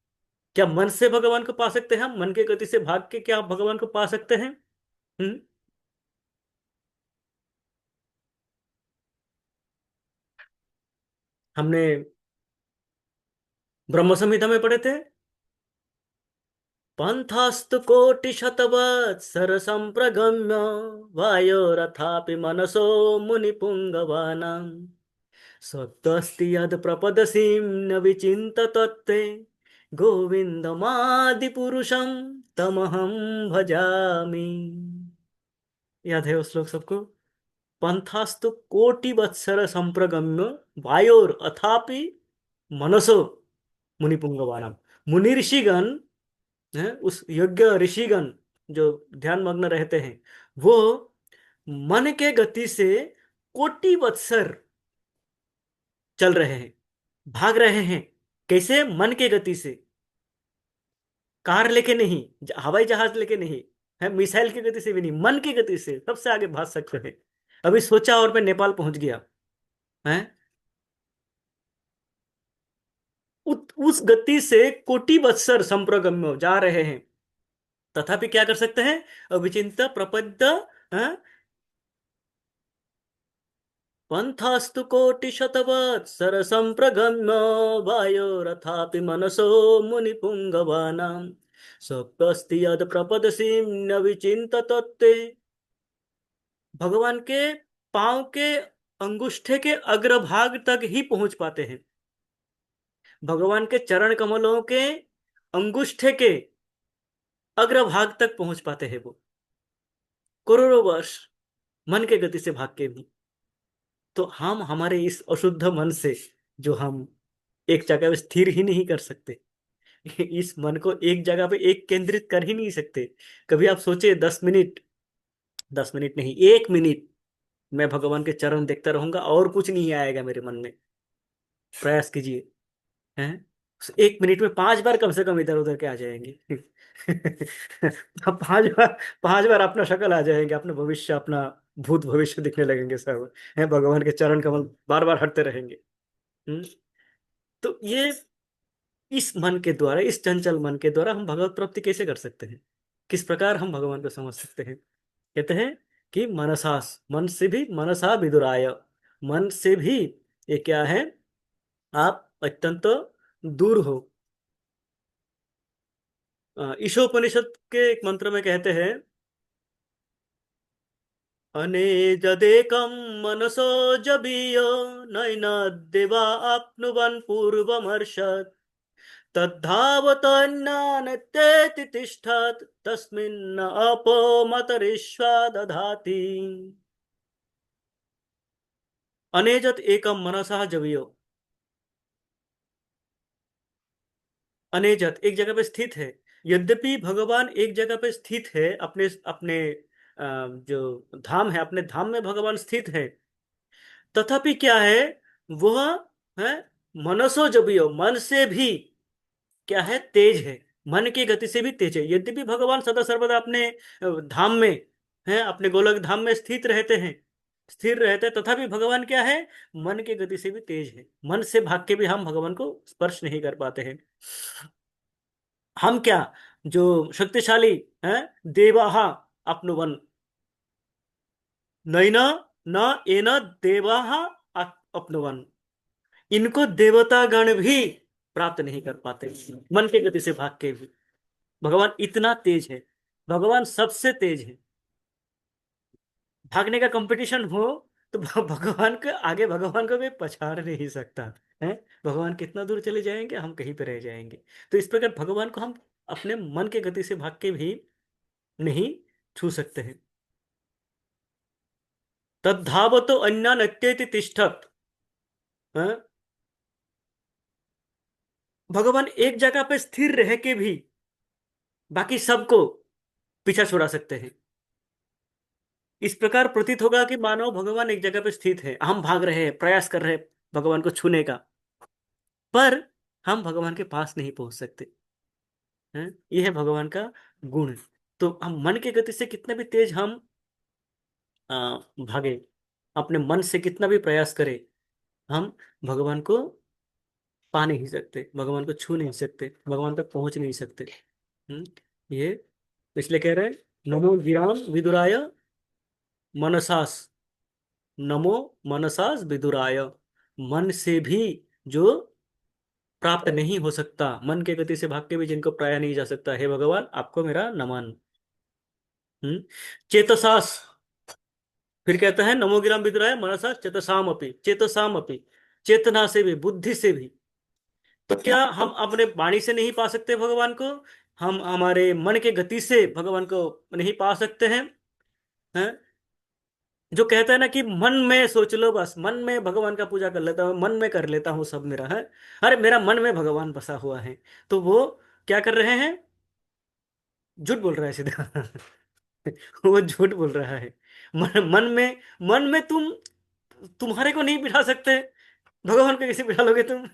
क्या मन से भगवान को पा सकते हैं हम? मन के गति से भाग के क्या भगवान को पा सकते हैं? हम्म हमने ब्रह्म संहिता में पढ़े थे, पंथास्तु कोटि शतवत्सर संप्रगम्य वायोरथापि मनसो मुनिपुंगवानां सत्वस्ति यद प्रपदसीं न विचिन्त तत्ते गोविंदमादिपुरुषं तमहं भजामि। याद है वो श्लोक सबको? पंथास्तु कोटि वत्सर संप्रगम्य वायोर अथापि मनसो मुनिपुंगवानम। मुनि ऋषिगण हैं, उस योग्य ऋषिगण जो ध्यान मग्न रहते हैं, वो मन के गति से कोटि वत्सर चल रहे हैं, भाग रहे हैं। कैसे? मन के गति से, कार लेके नहीं, हवाई जहाज लेके नहीं, है मिसाइल की गति से भी नहीं, मन की गति से सबसे आगे भाग सकते हैं। अभी सोचा और मैं नेपाल पहुंच गया है, उस गति से कोटि वत्सर संप्रगम्य जा रहे हैं, तथापि क्या कर सकते हैं? अविचिंत प्रपद्य, हाँ? पंथास्तु कोटि शतवत्सर संप्रगम्य वायोरथापि मनसो मुनिपुंगवानां सप्तस्ति यद प्रपदसीं न विचिंत तत्ते। भगवान के पांव के अंगुष्ठे के अग्रभाग तक ही पहुंच पाते हैं, भगवान के चरण कमलों के अंगुष्ठे के अग्रभाग तक पहुंच पाते हैं वो, करोड़ों वर्ष मन के गति से भाग के भी। तो हम हमारे इस अशुद्ध मन से, जो हम एक जगह पे स्थिर ही नहीं कर सकते, इस मन को एक जगह पे एक केंद्रित कर ही नहीं सकते। कभी आप सोचे 10 मिनट, 10 मिनट नहीं, 1 मिनट मैं भगवान के चरण देखता रहूंगा और कुछ नहीं आएगा मेरे मन में, प्रयास कीजिए। हैं, 1 मिनट में 5 बार कम से कम इधर उधर के आ जाएंगे। अब 5 बार, 5 बार अपना शक्ल आ जाएंगे, अपना भविष्य, अपना भूत भविष्य दिखने लगेंगे सब, है भगवान के चरण कमल बार बार हटते रहेंगे। हम्म। तो ये इस मन के द्वारा, इस चंचल मन के द्वारा हम भगवत प्राप्ति कैसे कर सकते हैं, किस प्रकार हम भगवान को समझ सकते हैं? कहते हैं कि मनसास, मन से भी, मनसा विदुराय, मन से भी ये क्या है, आप अत्यंत दूर हो। ईशोपनिषद के एक मंत्र में कहते हैं, अनेजदेकं मनसो जवीय नैन देवा आप्नुवन् पूर्वमर्षत् तद्धावतन्नानत्येति तिष्ठत् तस्मिन् अपो मतरिष्वा दधाति। अनेजत एकम मनसः जवीयो, अनेजत एक जगह पे स्थित है। यद्यपि भगवान एक जगह पे स्थित है, अपने अपने जो धाम है, अपने धाम में भगवान स्थित है, तथापि क्या है, वह है मनसो जबियो, मन से भी क्या है, तेज है, मन की गति से भी तेज है। यद्यपि भगवान सदा सर्वदा अपने धाम में है, अपने गोलक धाम में स्थित रहते हैं, स्थिर रहते हैं, तथापि भगवान क्या है, मन की गति से भी तेज है। मन से भाग के भी हम भगवान को स्पर्श नहीं कर पाते हैं। हम क्या, जो शक्तिशाली हैं, देवाहा अपनुवन, नैना न एन देवाहा अपनुवन, इनको देवता गण भी प्राप्त नहीं कर पाते मन के गति से भाग के भी। भगवान इतना तेज है, भगवान सबसे तेज है। भागने का कंपटीशन हो तो भगवान के आगे भगवान को भी पछाड़ नहीं सकता है। भगवान कितना दूर चले जाएंगे, हम कहीं पे रह जाएंगे। तो इस प्रकार भगवान को हम अपने मन के गति से भाग के भी नहीं छू सकते हैं। तद्धावतो अन्या नत्येति तिष्ठत, हाँ? भगवान एक जगह पे स्थिर रह के भी बाकी सबको पीछा छुड़ा सकते हैं। इस प्रकार प्रतीत होगा कि मानव भगवान एक जगह पे स्थित है, हम भाग रहे हैं, प्रयास कर रहे हैं भगवान को छूने का, पर हम भगवान के पास नहीं पहुंच सकते हैं। यह है भगवान का गुण। तो हम मन की गति से कितने भी तेज हम भागे, अपने मन से कितना भी प्रयास करें, हम भगवान को पा नहीं सकते, भगवान को छू नहीं सकते, भगवान तक पहुंच नहीं सकते। हम्म, ये इसलिए कह रहे हैं, नमो गिराम विदुराय मनसास, नमो मनसास विदुराय, मन से भी जो प्राप्त नहीं हो सकता, मन के गति से भाग के भी जिनको पाया नहीं जा सकता, हे भगवान आपको मेरा नमन। हम्म। चेतसास, फिर कहता है नमो गिराम विदुराय मनसा चेतसाम अपि, चेतसाम अपि, चेतना से भी, बुद्धि से भी। तो क्या हम अपने वाणी से नहीं पा सकते भगवान को, हम हमारे मन के गति से भगवान को नहीं पा सकते हैं? हैं? जो कहता है ना कि मन में सोच लो, बस मन में भगवान का पूजा कर लेता हूँ, मन में कर लेता हूँ सब मेरा है, अरे मेरा मन में भगवान बसा हुआ है। तो वो क्या कर रहे हैं, झूठ बोल रहा है सीधा। वो झूठ बोल रहा है। मन में तुम्हारे को नहीं बिठा सकते, भगवान को कैसे बिठा लोगे तुम?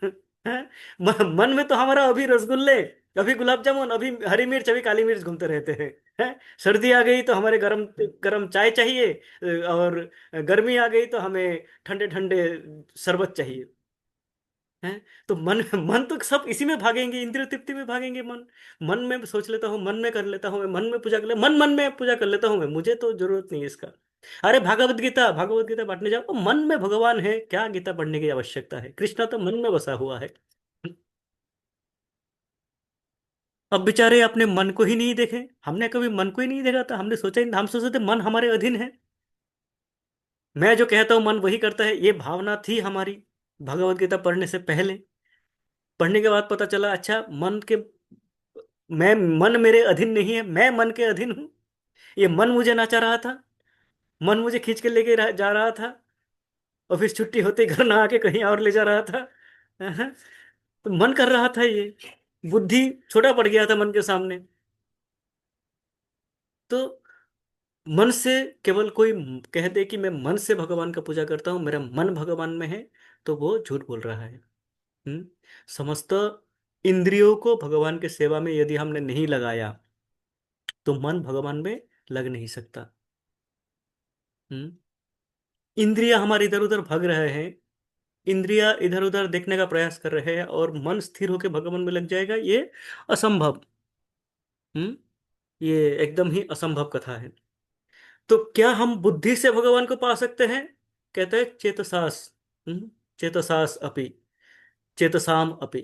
हैं? मन में तो हमारा अभी रसगुल्ले, अभी गुलाब जामुन, अभी हरी मिर्च, अभी काली मिर्च घूमते रहते हैं। हैं? सर्दी आ गई तो हमारे गरम गरम चाय चाहिए, और गर्मी आ गई तो हमें ठंडे ठंडे शरबत चाहिए। हैं? तो मन मन तो सब इसी में भागेंगे, इंद्रिय तृप्ति में भागेंगे। मन मन में सोच लेता हूँ, मन में कर लेता हूँ, मैं मन में पूजा कर ले, मन मन में पूजा कर लेता हूँ मैं, मुझे तो जरूरत नहीं है इसका। अरे भागवत गीता, भागवत गीता बांटने जाओ, तो मन में भगवान है, क्या गीता पढ़ने की आवश्यकता है, कृष्णा तो मन में बसा हुआ है। अब बेचारे अपने मन को ही नहीं देखे, हमने कभी मन को ही नहीं देखा था, हमने सोचा ही, हम सोचते थे मन हमारे अधीन है, मैं जो कहता हूँ मन वही करता है, ये भावना थी हमारी भगवत गीता पढ़ने से पहले। पढ़ने के बाद पता चला अच्छा मन के, मैं, मन मेरे अधीन नहीं है, मैं मन के अधीन हूँ। ये मन मुझे नाचा रहा था, मन मुझे खींच के लेके जा रहा था, ऑफिस छुट्टी होते घर ना आके कहीं और ले जा रहा था। हाँ, तो मन कर रहा था ये, बुद्धि छोटा पड़ गया था मन के सामने। तो मन से केवल कोई कह दे कि मैं मन से भगवान का पूजा करता हूँ, मेरा मन भगवान में है, तो वो झूठ बोल रहा है। हम्म। समस्त इंद्रियों को भगवान के सेवा में यदि हमने नहीं लगाया, तो मन भगवान में लग नहीं सकता। हम्म। इंद्रिया हमारे इधर उधर भाग रहे हैं, इंद्रिया इधर उधर देखने का प्रयास कर रहे हैं और मन स्थिर होकर भगवान में लग जाएगा, ये असंभव। हम्म। ये एकदम ही असंभव कथा है। तो क्या हम बुद्धि से भगवान को पा सकते हैं? कहते हैं चेतसास। चेतसास अपि, चेतसाम अपि,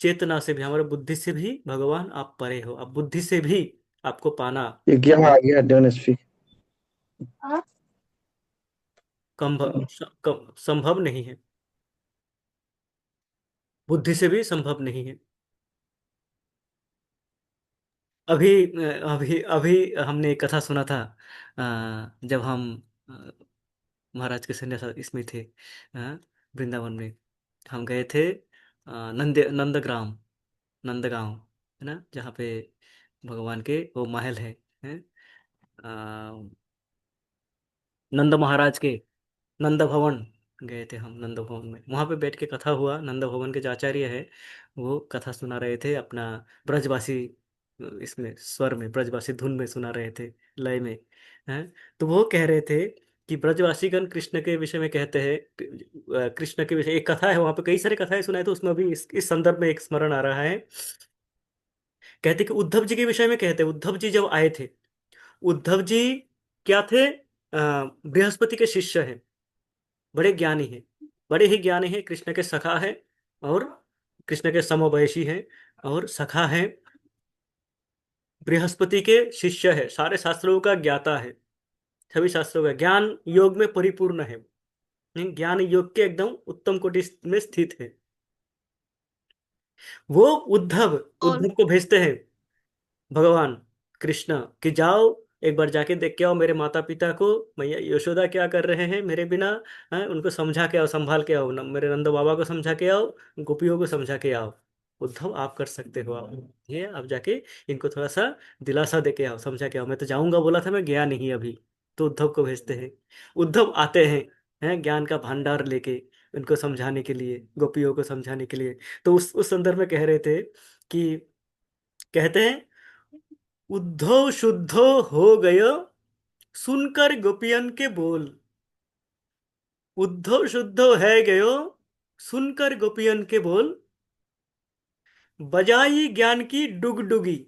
चेतना से भी, हमारे बुद्धि से भी भगवान आप परे हो, आप बुद्धि से भी आपको पाना ये क्या आ गया डेमोन्स्ट्री? संभव नहीं है, बुद्धि से भी संभव नहीं है। अभी अभी अभी हमने एक कथा सुना था, जब हम अ, महाराज के सन्यास इसमें थे, वृंदावन में हम गए थे, नंदग्राम, नंदगांव, है ना, जहाँ पे भगवान के वो महल है, अ, नंद महाराज के नंद भवन गए थे हम, नंद भवन में वहाँ पे बैठ के कथा हुआ। नंद भवन के जो आचार्य है वो कथा सुना रहे थे अपना ब्रजवासी, इसमें स्वर में, ब्रजवासी धुन में सुना रहे थे, लय में, हैं। तो वो कह रहे थे कि ब्रजवासीगण कृष्ण के विषय में कहते हैं, कृष्ण के विषय एक कथा है, वहाँ पे कई सारे कथाएं सुनाए, तो उसमें अभी इस संदर्भ में एक स्मरण आ रहा है। कहते कि उद्धव जी के विषय में कहते, उद्धव जी जब आए थे, उद्धव जी क्या थे? बृहस्पति के शिष्य हैं, बड़े ज्ञानी हैं, बड़े ही ज्ञानी हैं, कृष्ण के सखा हैं, और कृष्ण के समवयसी हैं, और सखा हैं, बृहस्पति के शिष्य है, सारे शास्त्रों का ज्ञाता है, सभी शास्त्रों का ज्ञान योग में परिपूर्ण है, ज्ञान योग के एकदम उत्तम कोटि में स्थित है। वो उद्धव, और उद्धव को भेजते हैं भगवान कृष्ण कि जाओ एक बार जाके देख के आओ मेरे माता पिता को, मैया यशोदा क्या कर रहे हैं मेरे बिना, उनको समझा के आओ, संभाल के आओ, मेरे नंद बाबा को समझा के आओ, गोपियों को समझा के आओ। उद्धव आप कर सकते हो, आप ये आप जाके इनको थोड़ा सा दिलासा दे के आओ, समझा के आओ, मैं तो जाऊंगा बोला था, मैं गया नहीं अभी। तो उद्धव को भेजते हैं, उद्धव आते हैं ज्ञान का भंडार लेके उनको समझाने के लिए, गोपियों को समझाने के लिए। तो उस संदर्भ में कह रहे थे कि, कहते हैं उद्धव शुद्धो हो गयो सुनकर गोपियन के बोल, उद्धव शुद्धो है गयो सुनकर गोपियन के बोल, बजाई ज्ञान की डुगडुगी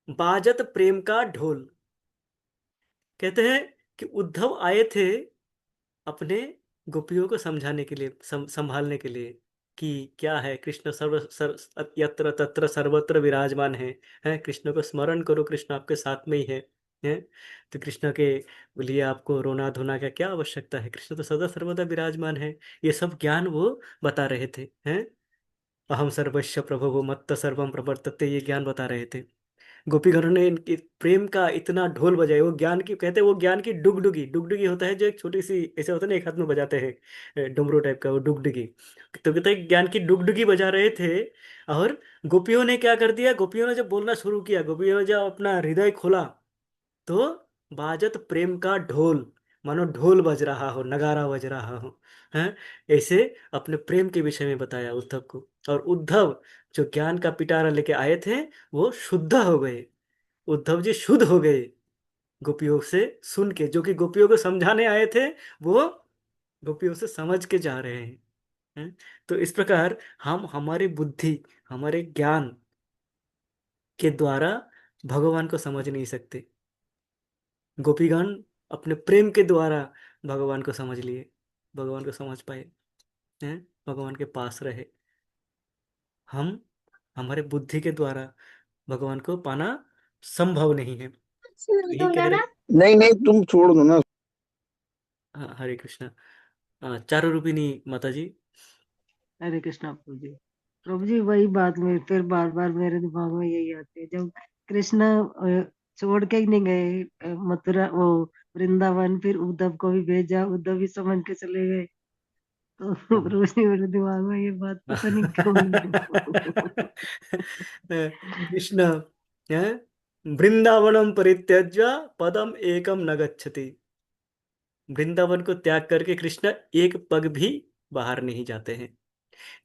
बाजत प्रेम का ढोल। कहते हैं कि उद्धव आए थे अपने गोपियों को समझाने के लिए, संभालने के लिए, कि क्या है कृष्ण यत्र तत्र सर्वत्र विराजमान है कृष्ण को स्मरण करो, कृष्ण आपके साथ में ही है। तो कृष्ण के लिए आपको रोना धोना का क्या आवश्यकता है, कृष्ण तो सदा सर्वदा विराजमान है। ये सब ज्ञान वो बता रहे थे, हैं। अहम सर्वस्व प्रभु मत्त सर्वम प्रवर्तते, ये ज्ञान बता रहे थे। गोपीगणों ने इनके प्रेम का इतना ढोल बजाया, वो ज्ञान की, कहते हैं वो ज्ञान की डुगडुगी, डुगडुगी होता है जो एक छोटी सी ऐसे होता है ना, एक हाथ में बजाते हैं, डमरू टाइप का, वो डुगडुगी। तो कहते हैं ज्ञान की डुगडुगी बजा रहे थे। और गोपियों ने क्या कर दिया, गोपियों ने जब बोलना शुरू किया, गोपियों ने जब अपना हृदय खोला, तो बाजत प्रेम का ढोल, मानो ढोल बज रहा हो, नगारा बज रहा हो, हैं। ऐसे अपने प्रेम के विषय में बताया उद्धव को। और उद्धव जो ज्ञान का पिटारा लेके आए थे, वो शुद्ध हो गए, उद्धव जी शुद्ध हो गए गोपियों से सुन के, जो कि गोपियों को समझाने आए थे, वो गोपियों से समझ के जा रहे हैं। तो इस प्रकार हम हमारी बुद्धि, हमारे ज्ञान के द्वारा भगवान को समझ नहीं सकते। गोपीगण अपने प्रेम के द्वारा भगवान को समझ लिए, भगवान को समझ पाए, हैं, भगवान के पास रहे। हम हमारे बुद्धि के द्वारा भगवान को पाना संभव नहीं है। यही कह रहे। नहीं नहीं, तुम छोड़ दो ना। हाँ, हरे कृष्णा। चारू रूपिणी माता जी। हरे कृष्णा प्रभु जी वही बात में फिर बार बार मेरे दिमाग में यही आती है, जब कृष्ण छोड़ के ही नहीं गए मथुरा वो वृंदावन, फिर उद्धव को भी भेजा, उद्धव भी समझ के चले गए। तो प्रभु जी मेरे दिमाग में ये बात पता नहीं क्यों। कृष्ण, हैं, वृंदावनम परित्यज्य पदम एकम न गच्छति, वृंदावन को त्याग करके कृष्ण एक पग भी बाहर नहीं जाते हैं।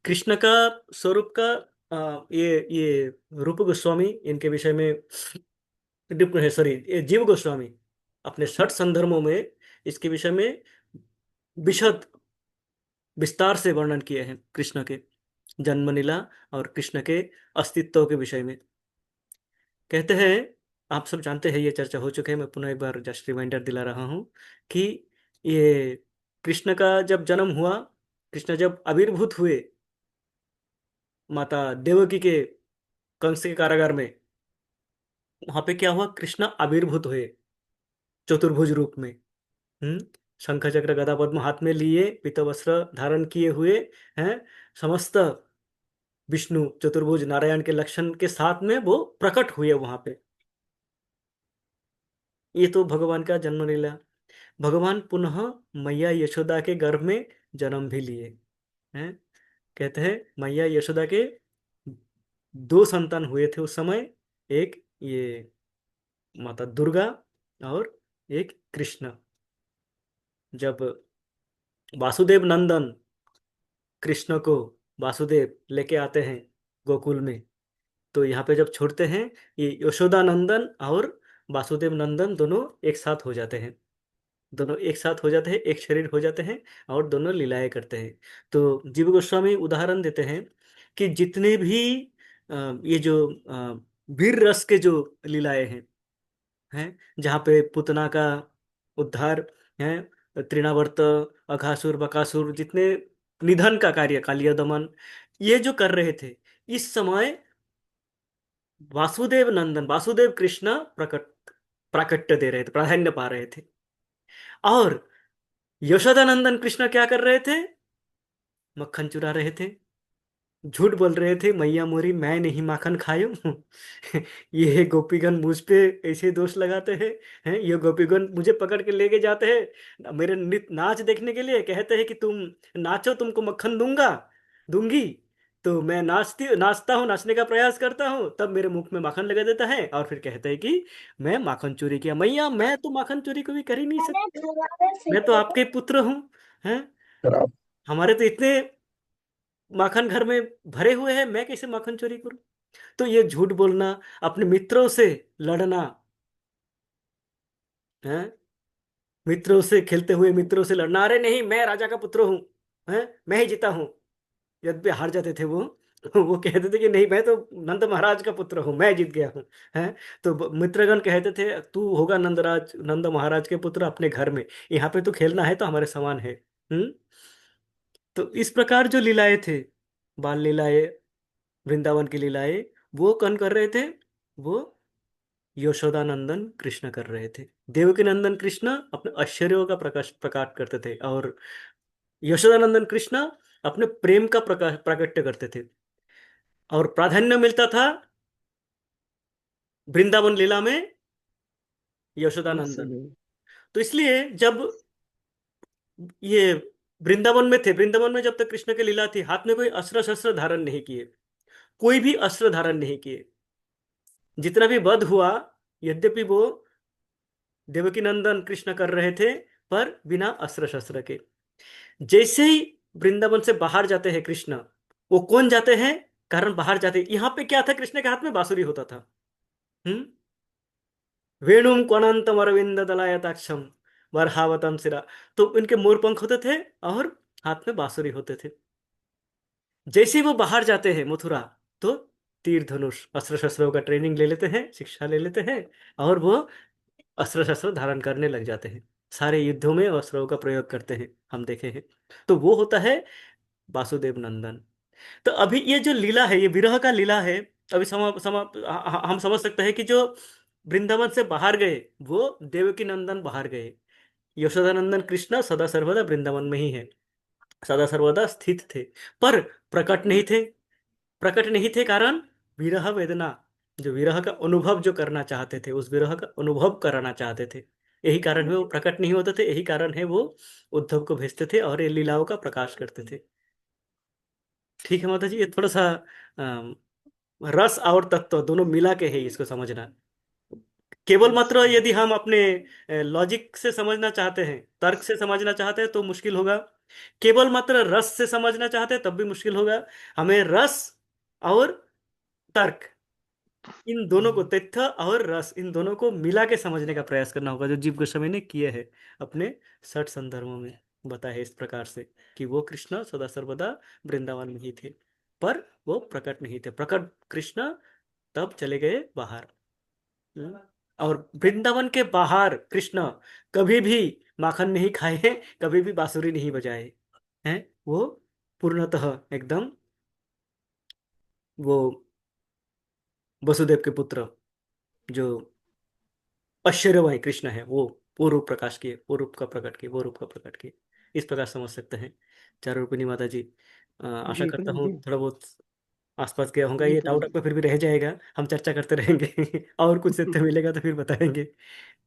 कृष्ण का स्वरूप का ये रूप गोस्वामी इनके विषय में, सॉरी, ये जीव गोस्वामी अपने 60 संदर्भों में इसके विषय में विशद विस्तार से वर्णन किए हैं कृष्ण के जन्म लीला और कृष्ण के अस्तित्व के विषय में। कहते हैं, आप सब जानते हैं, ये चर्चा हो चुके हैं, मैं पुनः एक बार जस्ट रिमाइंडर दिला रहा हूँ कि ये कृष्ण का जब जन्म हुआ, कृष्ण जब आविर्भूत हुए माता देवकी के कंस के कारागार में, वहां पे क्या हुआ, कृष्ण आविर्भूत हुए चतुर्भुज रूप में। शंख चक्र गदा पद्म हाथ में लिए, पीत वस्त्र धारण किए हुए हैं, समस्त विष्णु चतुर्भुज नारायण के लक्षण के साथ में वो प्रकट हुए वहां पे। ये तो भगवान का जन्म लीला। भगवान पुनः मैया यशोदा के गर्भ में जन्म भी लिए हैं। कहते हैं मैया यशोदा के दो संतान हुए थे उस समय, एक ये माता दुर्गा और एक कृष्ण। जब वासुदेव नंदन कृष्ण को वासुदेव लेके आते हैं गोकुल में, तो यहाँ पे जब छोड़ते हैं, ये यशोदा नंदन और वासुदेव नंदन दोनों एक साथ हो जाते हैं, दोनों एक साथ हो जाते हैं, एक शरीर हो जाते हैं और दोनों लीलाएं करते हैं। तो जीव गोस्वामी उदाहरण देते हैं कि जितने भी ये जो वीर रस के जो लीलाएं हैं जहाँ पे पुतना का उद्धार है, तृणावर्त, अघासुर, बकासुर, जितने निधन का कार्य, कालिया दमन, ये जो कर रहे थे, इस समय वासुदेव नंदन वासुदेव कृष्ण प्राकट्य दे रहे थे, प्राधान्य पा रहे थे। और यशोदानंदन कृष्ण क्या कर रहे थे, मक्खन चुरा रहे थे, झूठ बोल रहे थे, मैया मोरी मैं नहीं माखन खायो। ये गोपीगण मुझ पे ऐसे दोष लगाते हैं, ये गोपीगण मुझे पकड़ के लेके जाते हैं मेरे नृत्य नाच देखने के लिए, कहते हैं कि तुम नाचो, तुमको मक्खन दूंगी। तो मैं नाचता हूँ, नाचने का प्रयास करता हूँ, तब मेरे मुख में माखन लगा देता है और फिर कहते हैं कि मैं माखन चोरी किया। मैया मैं तो माखन चोरी कभी कर ही नहीं सकती, मैं तो आपके पुत्र हूँ। हैं, खराब। हमारे तो इतने माखन घर में भरे हुए हैं, मैं कैसे माखन चोरी करूं। तो ये झूठ बोलना, अपने मित्रों से लड़ना है, मित्रों से खेलते हुए मित्रों से लड़ना, अरे नहीं मैं राजा का पुत्र हूं, है मैं ही जीता हूं। यद्यपि हार जाते थे वो कहते थे कि नहीं मैं तो नंद महाराज का पुत्र हूँ, मैं जीत गया हूँ। हैं, तो मित्रगण कहते थे तू होगा नंद महाराज के पुत्र अपने घर में, यहाँ पे तो खेलना है तो हमारे समान है। हम्म। तो इस प्रकार जो लीलाएं थे, बाल लीलाएं, वृंदावन की लीलाएं, वो कौन कर रहे थे, वो यशोदानंदन कृष्ण कर रहे थे। देवकी नंदन कृष्ण अपने ऐश्वर्यों का प्रकाश करते थे और यशोदानंदन कृष्ण अपने प्रेम का प्रकाश प्राकट्य करते थे। और प्राधान्य मिलता था वृंदावन लीला में यशोदानंदन। वासुदेव। तो इसलिए जब ये वृंदावन में थे, वृंदावन में जब तक कृष्ण की लीला थी, हाथ में कोई अस्त्र शस्त्र धारण नहीं किए, कोई भी अस्त्र धारण नहीं किए। जितना भी वध हुआ, यद्यपि वो देवकी नंदन कृष्ण कर रहे थे, पर बिना अस्त्र शस्त्र के। जैसे ही वृंदावन से बाहर जाते हैं कृष्ण, वो कौन जाते हैं, कारण बाहर जाते, यहाँ पे क्या था, कृष्ण के हाथ में बांसुरी होता था। हम्म। वेणुम कोणांतम अरविंद दलायताक्षम वरहावतम सिरा, तो इनके मोर पंख होते थे और हाथ में बांसुरी होते थे। जैसे ही वो बाहर जाते हैं मथुरा, तो तीर धनुष अस्त्र शस्त्रों का ट्रेनिंग ले लेते हैं, शिक्षा ले लेते हैं और वो अस्त्र शस्त्र धारण करने लग जाते हैं, सारे युद्धों में अस्त्रों का प्रयोग करते हैं, हम देखे हैं। तो वो होता है वासुदेव नंदन। तो अभी ये जो लीला है, ये विरह का लीला है। अभी हम समझ सकते हैं कि जो वृंदावन से बाहर गए वो देवकी नंदन बाहर गए, यशोदानंदन कृष्ण सदा सर्वदा वृंदावन में ही है, सदा सर्वदा स्थित थे, पर प्रकट नहीं थे। प्रकट नहीं थे कारण विरह वेदना, जो विरह का अनुभव जो करना चाहते थे, उस विरह का अनुभव कराना चाहते थे, यही कारण है वो प्रकट नहीं होते थे, यही कारण है वो उद्धव को भेजते थे और ये लीलाओं का प्रकाश करते थे। ठीक है माता जी, ये थोड़ा सा अम, रस और तत्व दोनों मिला के है इसको समझना। केवल मात्र यदि हम अपने लॉजिक से समझना चाहते हैं, तर्क से समझना चाहते हैं तो मुश्किल होगा। केवल मात्र रस से समझना चाहते हैं तब भी मुश्किल होगा। हमें रस और तर्क इन दोनों को, तथ्य और रस, इन दोनों को मिला के समझने का प्रयास करना होगा, जो जीव गोस्वामी ने किए हैं अपने 60 संदर्भों में। बताया है इस प्रकार से कि वो कृष्ण सदा सर्वदा वृंदावन में ही थे, पर वो प्रकट नहीं थे। प्रकट कृष्ण तब चले गए बाहर। हम्म। और वृंदावन के बाहर कृष्ण कभी भी माखन नहीं खाए हैं, कभी भी बांसुरी नहीं बजाए हैं। वो पूर्णतः एकदम वो वसुदेव के पुत्र जो ऐश्वर्यमय कृष्ण है, वो रूप प्रकाश किए, वो रूप का प्रकट किए, वो रूप का प्रकट किए। इस प्रकार समझ सकते हैं। चारों रूपिणी माता जी, आशा जी करता प्रभु हूँ जी। थोड़ा बहुत आसपास गया होगा। जी ये प्रभु डाउट जी। आपको फिर भी रह जाएगा, हम चर्चा करते रहेंगे और कुछ सत्य मिलेगा तो फिर बताएंगे।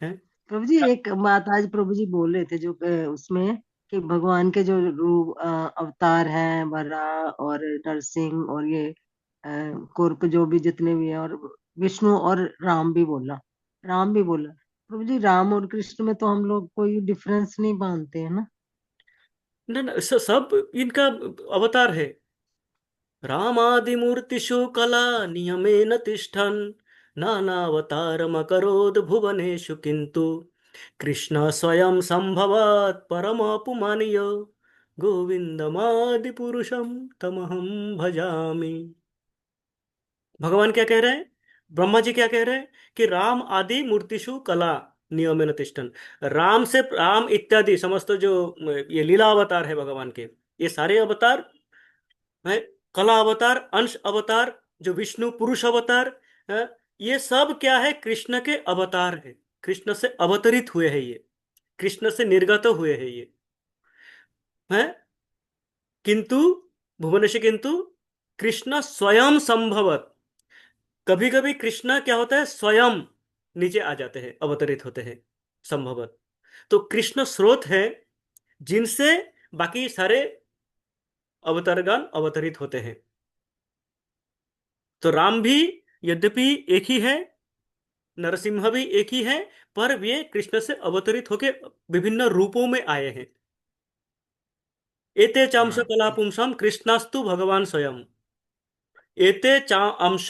हैं? प्रभु जी एक बात आज प्रभु जी बोल रहे थे जो उसमें कि भगवान के जो रूप अवतार हैं, वराह और नरसिंह और ये कुर्क जो भी जितने भी हैं, और विष्णु और राम भी बोला। राम भी बोला। प्रभु जी राम और कृष्ण में तो हम लोग कोई डिफरेंस नहीं मानते हैं ना। ना ना, सब इनका अवतार है। रामादिमूर्तिषु कला नियमेन तिष्ठन् नानावतारमकरोद् भुवनेषु किन्तु कृष्ण स्वयं संभवात् परमपुमानीय गोविंदमादिपुरुषं तमहं भजामि। भगवान क्या कह रहे हैं? ब्रह्मा जी क्या कह रहे हैं? कि राम आदि मूर्तिषु कला नियमेन तिष्ठन्। राम से राम इत्यादि समस्त जो ये लीला अवतार है भगवान के, ये सारे अवतार है। कला अवतार, अंश अवतार, जो विष्णु पुरुष अवतार है, ये सब क्या है? कृष्ण के अवतार है। कृष्ण से अवतरित हुए हैं ये, कृष्ण से निर्गत हुए हैं ये है। किंतु भुवनेश, किंतु कृष्ण स्वयं संभवत। कभी कभी कृष्ण क्या होता है? स्वयं नीचे आ जाते हैं, अवतरित होते हैं संभवत। तो कृष्ण स्रोत है जिनसे बाकी सारे अवतारगण अवतरित होते हैं। तो राम भी यद्यपि एक ही है, नरसिम्हा भी एक ही है, पर वे कृष्ण से अवतरित होकर विभिन्न रूपों में आए हैं। एते चांश कला पुंसम कृष्णास्तु भगवान स्वयं। एते चा अंश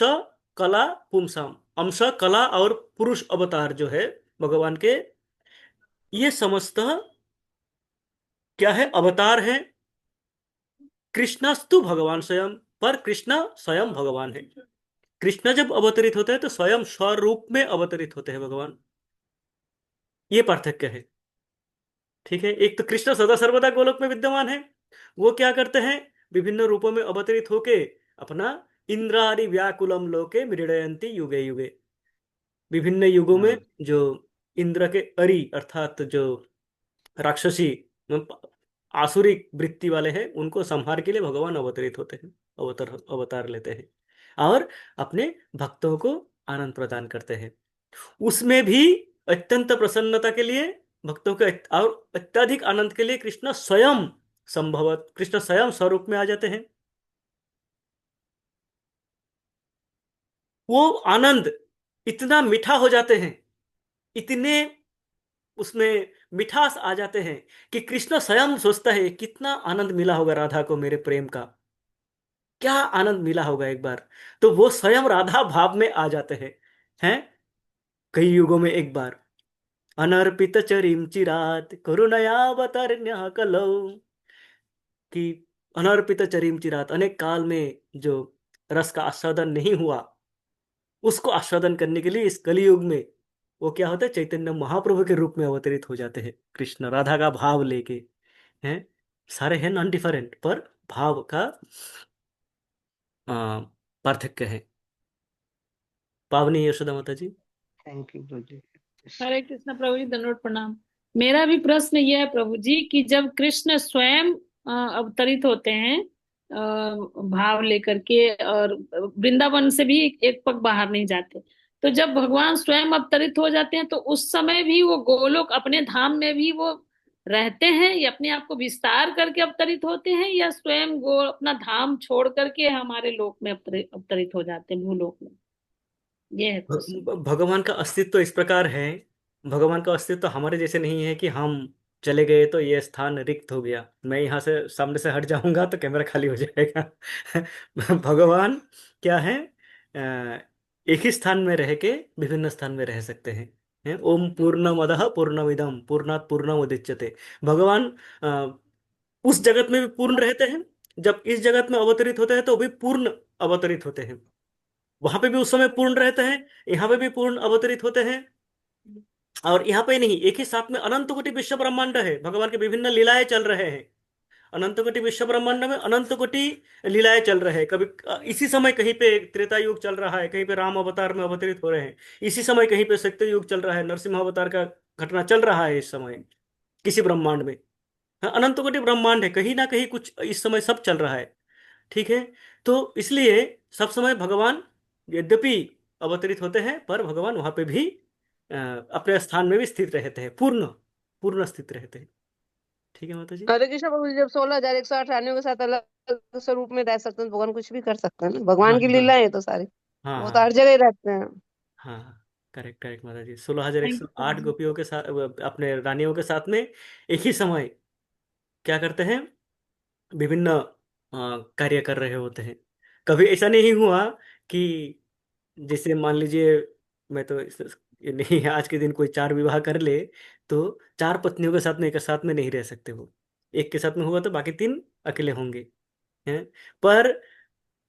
कला पुंसम, अंश कला और पुरुष अवतार जो है भगवान के, ये समस्त क्या है? अवतार है। कृष्णस्तु भगवान स्वयं, पर कृष्ण स्वयं भगवान है। कृष्ण जब अवतरित होते हैं तो स्वयं स्वरूप में अवतरित होते हैं भगवान। ये पार्थक्य है। ठीक है। एक तो कृष्ण सदा सर्वदा गोलोक में विद्यमान है, वो क्या करते हैं? विभिन्न रूपों में अवतरित होके अपना इंद्रादि व्याकुलम लोके मृडयंती युगे युगे, विभिन्न युगों में जो इंद्र के अरि अर्थात जो राक्षसी आसुरिक वृत्ति वाले हैं, उनको संहार के लिए भगवान अवतरित होते हैं, अवतार लेते हैं और अपने भक्तों को आनंद प्रदान करते हैं। उसमें भी अत्यंत प्रसन्नता के लिए, भक्तों के और अत्यधिक आनंद के लिए कृष्ण स्वयं संभवत, कृष्ण स्वयं स्वरूप में आ जाते हैं। वो आनंद इतना मीठा हो जाते हैं, इतने उसमें मिठास आ जाते हैं कि कृष्ण स्वयं सोचता है कितना आनंद मिला होगा राधा को मेरे प्रेम का, क्या आनंद मिला होगा एक बार। तो वो स्वयं राधा भाव में आ जाते हैं कई युगों में एक बार। अनर्पित चरिम चिरात करुणयावतरण्य कलौ, कि अनर्पित चरिम चिरात, अनेक काल में जो रस का आस्वादन नहीं हुआ, उसको आस्वादन करने के लिए इस कलयुग में वो क्या होता है? चैतन्य महाप्रभु के रूप में अवतरित हो जाते हैं कृष्ण, राधा का भाव लेके। हैं? सारे हैं नॉन डिफरेंट, पर भाव का आ, पार्थक्य है। पावनी यशोदा माता जी। थैंक यू प्रभु जी। हरे कृष्ण प्रभु जी, दंडवत प्रणाम। मेरा भी प्रश्न यह है प्रभु जी कि जब कृष्ण स्वयं अवतरित होते हैं भाव लेकर के, और वृंदावन से भी एक पग बाहर नहीं जाते, तो जब भगवान स्वयं अवतरित हो जाते हैं तो उस समय भी वो गोलोक अपने धाम में भी वो रहते हैं, या अपने आप को विस्तार करके अवतरित होते हैं, या स्वयं वो अपना धाम छोड़ करके हमारे लोक में अवतरित हो जाते हैं, भूलोक में? ये है क्वेश्चन। भगवान का अस्तित्व इस प्रकार है, भगवान का अस्तित्व हमारे जैसे नहीं है कि हम चले गए तो ये स्थान रिक्त हो गया, मैं यहाँ से सामने से हट जाऊंगा तो कैमरा खाली हो जाएगा। भगवान क्या है? एक ही स्थान में रह के विभिन्न स्थान में रह सकते हैं। ओम पूर्णमदः पूर्णमिदं पूर्णात् पूर्णमुदच्यते। भगवान उस जगत में भी पूर्ण रहते हैं, जब इस जगत में अवतरित होते हैं तो भी पूर्ण अवतरित होते हैं। वहां पे भी उस समय पूर्ण रहते हैं, यहाँ पे भी पूर्ण अवतरित होते हैं। और यहाँ पे नहीं, एक ही साथ में अनंत कोटि विश्व ब्रह्मांड है, भगवान के विभिन्न लीलाएं चल रहे हैं। अनंत कोटि विश्व ब्रह्मांड में अनंत कोटि लीलाएं चल रहे हैं। कभी इसी समय कहीं पे त्रेता युग चल रहा है, कहीं पे राम अवतार में अवतरित हो रहे हैं। इसी समय कहीं पे सत्य युग चल रहा है, नरसिंह अवतार का घटना चल रहा है इस समय किसी ब्रह्मांड में। हाँ, अनंत कोटि ब्रह्मांड है, कहीं ना कहीं कुछ इस समय सब चल रहा है। ठीक है। तो इसलिए सब समय भगवान यद्यपि अवतरित होते हैं, पर भगवान वहां पे भी अपने स्थान में भी स्थित रहते हैं, पूर्ण पूर्ण स्थित रहते हैं। ठीक है माता जी। हरे कृष्ण प्रभु जी, जब 16,108 रानियों के साथ अलग अलग स्वरूप में रह सकते हैं तो भगवान कुछ भी कर सकते हैं ना। हाँ भगवान की हाँ लीला है तो सारी, हाँ वो तो हाँ हर जगह ही रहते हैं। हाँ हाँ। करेक्ट करेक्ट माता जी। 16,108 थैंक यू प्रभु जी। गोपियों के साथ, अपने रानियों के साथ में एक ही समय क्या करते हैं, विभिन्न कार्य कर रहे होते हैं। कभी ऐसा नहीं हुआ कि जैसे मान लीजिए, मैं तो ये नहीं, आज के दिन कोई चार विवाह कर ले तो चार पत्नियों के साथ में एक साथ में नहीं रह सकते। वो एक के साथ में हुआ तो बाकी तीन अकेले होंगे हैं। पर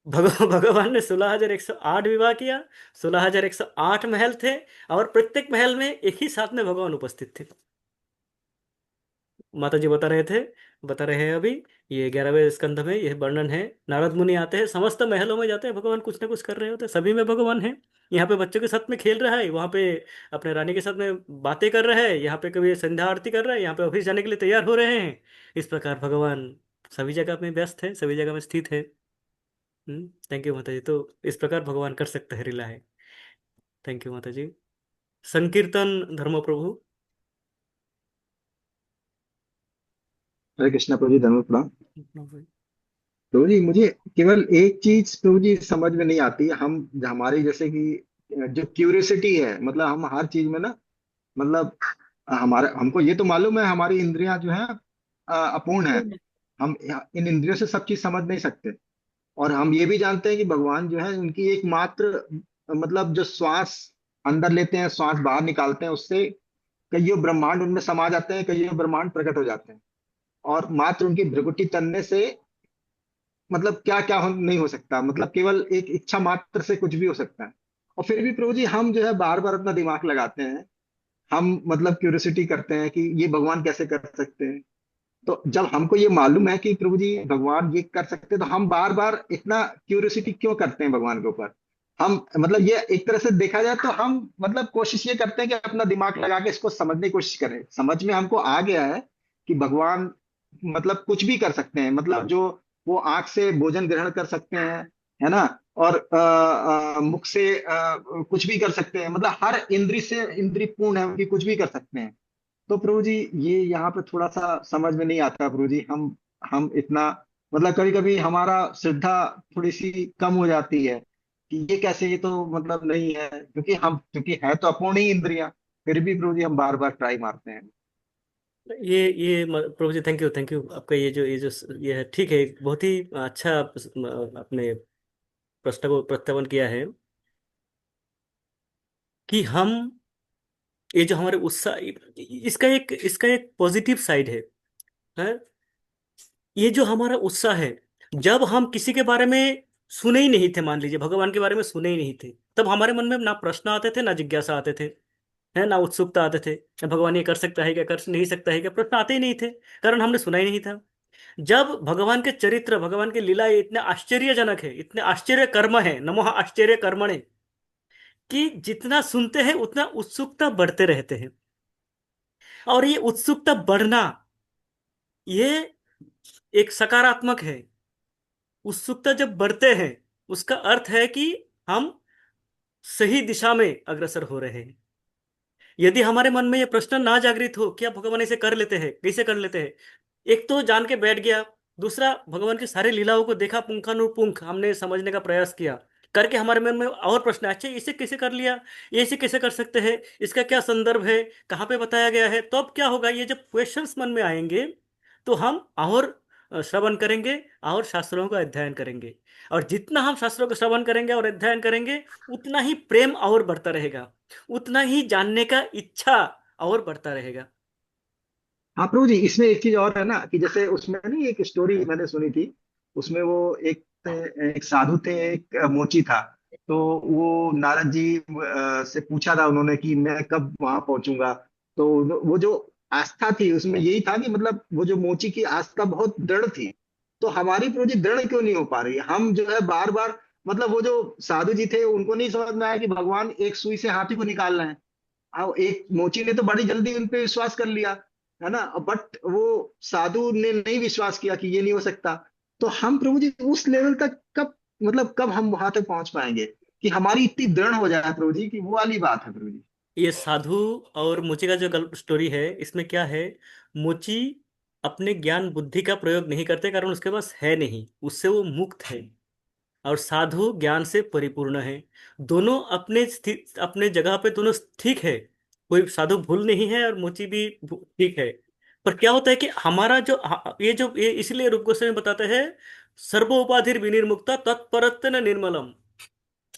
भगवान ने 16,108 विवाह किया, 16,108 महल थे, और प्रत्येक महल में एक ही साथ में भगवान उपस्थित थे। माता जी बता रहे हैं अभी, ये 11वें स्कंध में यह वर्णन है। नारद मुनि आते हैं, समस्त महलों में जाते हैं, भगवान कुछ ना कुछ कर रहे होते हैं, सभी में भगवान है। यहाँ पे बच्चों के साथ में खेल रहा है, वहाँ पे अपने रानी के साथ में बातें कर रहा है, यहाँ पे कभी संध्या आरती कर रहा है, यहाँ पे ऑफिस जाने के लिए तैयार हो रहे हैं। इस प्रकार भगवान सभी जगह में व्यस्त है, सभी जगह में स्थित है। थैंक यू माता जी। तो इस प्रकार भगवान कर सकते हैं लीला है। थैंक यू माता जी। संकीर्तन धर्म प्रभु। हरे कृष्णा प्रभु जी, धन्यवाद प्रणाम। प्रभु जी, मुझे केवल एक चीज प्रभु जी समझ में नहीं आती। हम हमारी जैसे कि जो क्यूरियोसिटी है, मतलब हम हर चीज में ना, मतलब हमारे हमको ये तो मालूम है हमारी इंद्रियां जो है अपूर्ण है। हम इन इंद्रियों से सब चीज समझ नहीं सकते। और हम ये भी जानते हैं कि भगवान जो है उनकी एकमात्र, मतलब जो श्वास अंदर लेते हैं, श्वास बाहर निकालते हैं, उससे कईयों ब्रह्मांड उनमें समा जाते हैं, कईयों ब्रह्मांड प्रकट हो जाते हैं। और मात्र उनकी भ्रुकुटी तनने से मतलब क्या क्या नहीं हो सकता, मतलब केवल एक इच्छा मात्र से कुछ भी हो सकता है। और फिर भी प्रभु जी हम जो है बार बार अपना दिमाग लगाते हैं, हम मतलब क्यूरियोसिटी करते हैं कि ये भगवान कैसे कर सकते हैं। तो जब हमको ये मालूम है कि प्रभु जी भगवान ये कर सकते हैं, तो हम बार बार इतना क्यूरियोसिटी क्यों करते हैं भगवान के ऊपर। हम मतलब ये एक तरह से देखा जाए तो हम मतलब कोशिश ये करते हैं कि अपना दिमाग लगा के इसको समझने की कोशिश करें। समझ में हमको आ गया है कि भगवान मतलब कुछ भी कर सकते हैं, मतलब जो वो आंख से भोजन ग्रहण कर सकते हैं, है ना। और मुख से कुछ भी कर सकते हैं, मतलब हर इंद्री से इंद्री पूर्ण है उनकी, कुछ भी कर सकते हैं। तो प्रभु जी ये यहाँ पे थोड़ा सा समझ में नहीं आता प्रभु जी। हम इतना मतलब कभी कभी हमारा श्रद्धा थोड़ी सी कम हो जाती है कि ये कैसे, ये तो मतलब नहीं है, क्योंकि है तो अपूर्ण ही इंद्रियां। फिर भी प्रभु जी हम बार बार ट्राई मारते हैं। प्रभु जी, थैंक यू आपका ये जो ये है, ठीक है। बहुत ही अच्छा आपने प्रश्न को प्रत्यावन किया है कि हम, ये जो हमारे उत्साह, इसका एक पॉजिटिव साइड है। ये जो हमारा उत्साह है, जब हम किसी के बारे में सुने ही नहीं थे, मान लीजिए भगवान के बारे में सुने ही नहीं थे, तब हमारे मन में ना प्रश्न आते थे, ना जिज्ञासा आते थे, है ना उत्सुकता आते थे, क्या भगवान ये कर सकता है क्या, कर नहीं सकता है क्या, प्रश्न आते ही नहीं थे, कारण हमने सुना ही नहीं था। जब भगवान के चरित्र, भगवान की लीला इतने आश्चर्यजनक है, इतने आश्चर्य कर्म है, नमः आश्चर्य कर्मणे, कि जितना सुनते हैं उतना उत्सुकता बढ़ते रहते हैं। और ये उत्सुकता बढ़ना, ये एक सकारात्मक है। उत्सुकता जब बढ़ते हैं, उसका अर्थ है कि हम सही दिशा में अग्रसर हो रहे हैं। यदि हमारे मन में ये प्रश्न ना जागृत हो, क्या भगवान इसे कर लेते हैं, कैसे कर लेते हैं, एक तो जान के बैठ गया, दूसरा भगवान की सारी लीलाओं को देखा पुंखानुपुंख, हमने समझने का प्रयास किया, करके हमारे मन में और प्रश्न है, अच्छा इसे कैसे कर लिया, ये इसे कैसे कर सकते हैं, इसका क्या संदर्भ है, कहाँ पे बताया गया है, तो अब क्या होगा, ये जब क्वेश्चंस मन में आएंगे तो हम और श्रवण करेंगे और शास्त्रों का अध्ययन करेंगे। और जितना हम शास्त्रों का श्रवण करेंगे और अध्ययन करेंगे, उतना ही प्रेम और बढ़ता रहेगा, उतना ही जानने का इच्छा और बढ़ता रहेगा। हाँ प्रभु जी, इसमें एक चीज और है ना कि जैसे उसमें नहीं, एक स्टोरी मैंने सुनी थी। उसमें वो एक साधु थे, एक मोची था। तो वो नारद जी से पूछा था उन्होंने कि मैं कब वहां पहुंचूंगा। तो वो जो आस्था थी उसमें यही था कि मतलब वो जो मोची की आस्था बहुत दृढ़ थी। तो हमारी प्रभु जी दृढ़ क्यों नहीं हो पा रही? हम जो है बार बार, मतलब वो जो साधु जी थे उनको नहीं समझ में आया कि भगवान एक सुई से हाथी को निकाल रहे हैं। अब एक मोची ने तो बड़ी जल्दी उन पे विश्वास कर लिया, है ना। बट वो साधु ने नहीं विश्वास किया कि ये नहीं हो सकता। तो हम प्रभु जी उस लेवल तक कब, मतलब कब हम वहां तक पहुंच पाएंगे कि हमारी इतनी दृढ़ हो जाए प्रभु जी, कि वो वाली बात है प्रभु जी। ये साधु और मोची का जो गल्प स्टोरी है, इसमें क्या है, मोची अपने ज्ञान बुद्धि का प्रयोग नहीं करते, कारण उसके पास है नहीं, उससे वो मुक्त है। और साधु ज्ञान से परिपूर्ण है। दोनों अपने स्थित अपने जगह पे दोनों ठीक है। कोई साधु भूल नहीं है और मोची भी ठीक है। पर क्या होता है कि हमारा ये इसलिए रूप गोस्वामी बताते हैं, सर्वोपाधिर विनिर्मुक्ता तत्परत्न निर्मलम।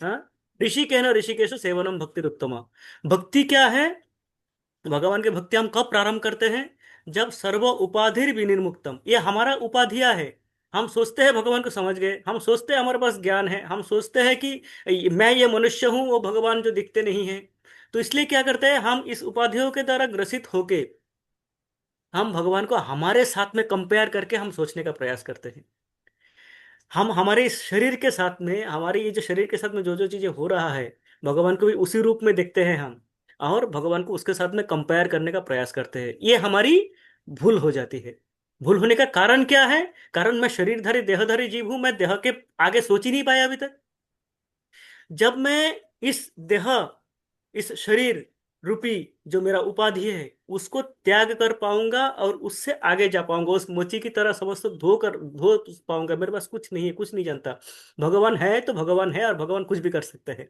हाँ, ऋषि कहना ऋषिकेश सेवनम भक्ति उत्तमा। भक्ति क्या है? भगवान की भक्ति हम कब प्रारंभ करते हैं? जब सर्व उपाधिर विनिर्मुक्तम, ये हमारा उपाधियां है। हम सोचते हैं भगवान को समझ गए, हम सोचते हैं हमारे पास ज्ञान है, हम सोचते हैं कि मैं ये मनुष्य हूं, वो भगवान जो दिखते नहीं है। तो इसलिए क्या करते हैं, हम इस उपाधियों के द्वारा ग्रसित होके हम भगवान को हमारे साथ में कंपेयर करके हम सोचने का प्रयास करते हैं। हम हमारे इस शरीर के साथ में, हमारे ये जो शरीर के साथ में जो जो चीजें हो रहा है, भगवान को भी उसी रूप में देखते हैं हम, और भगवान को उसके साथ में कंपेयर करने का प्रयास करते हैं। ये हमारी भूल हो जाती है। भूल होने का कारण क्या है? कारण मैं शरीरधारी देहधारी जीव हूं, मैं देह के आगे सोच ही नहीं पाया अभी तक। जब मैं इस देह, इस शरीर रूपी जो मेरा उपाधि है, उसको त्याग कर पाऊंगा और उससे आगे जा पाऊंगा, उस मोची की तरह समस्त धो पाऊंगा। मेरे पास कुछ नहीं है, कुछ नहीं जानता। भगवान है तो भगवान है, और भगवान कुछ भी कर सकते हैं।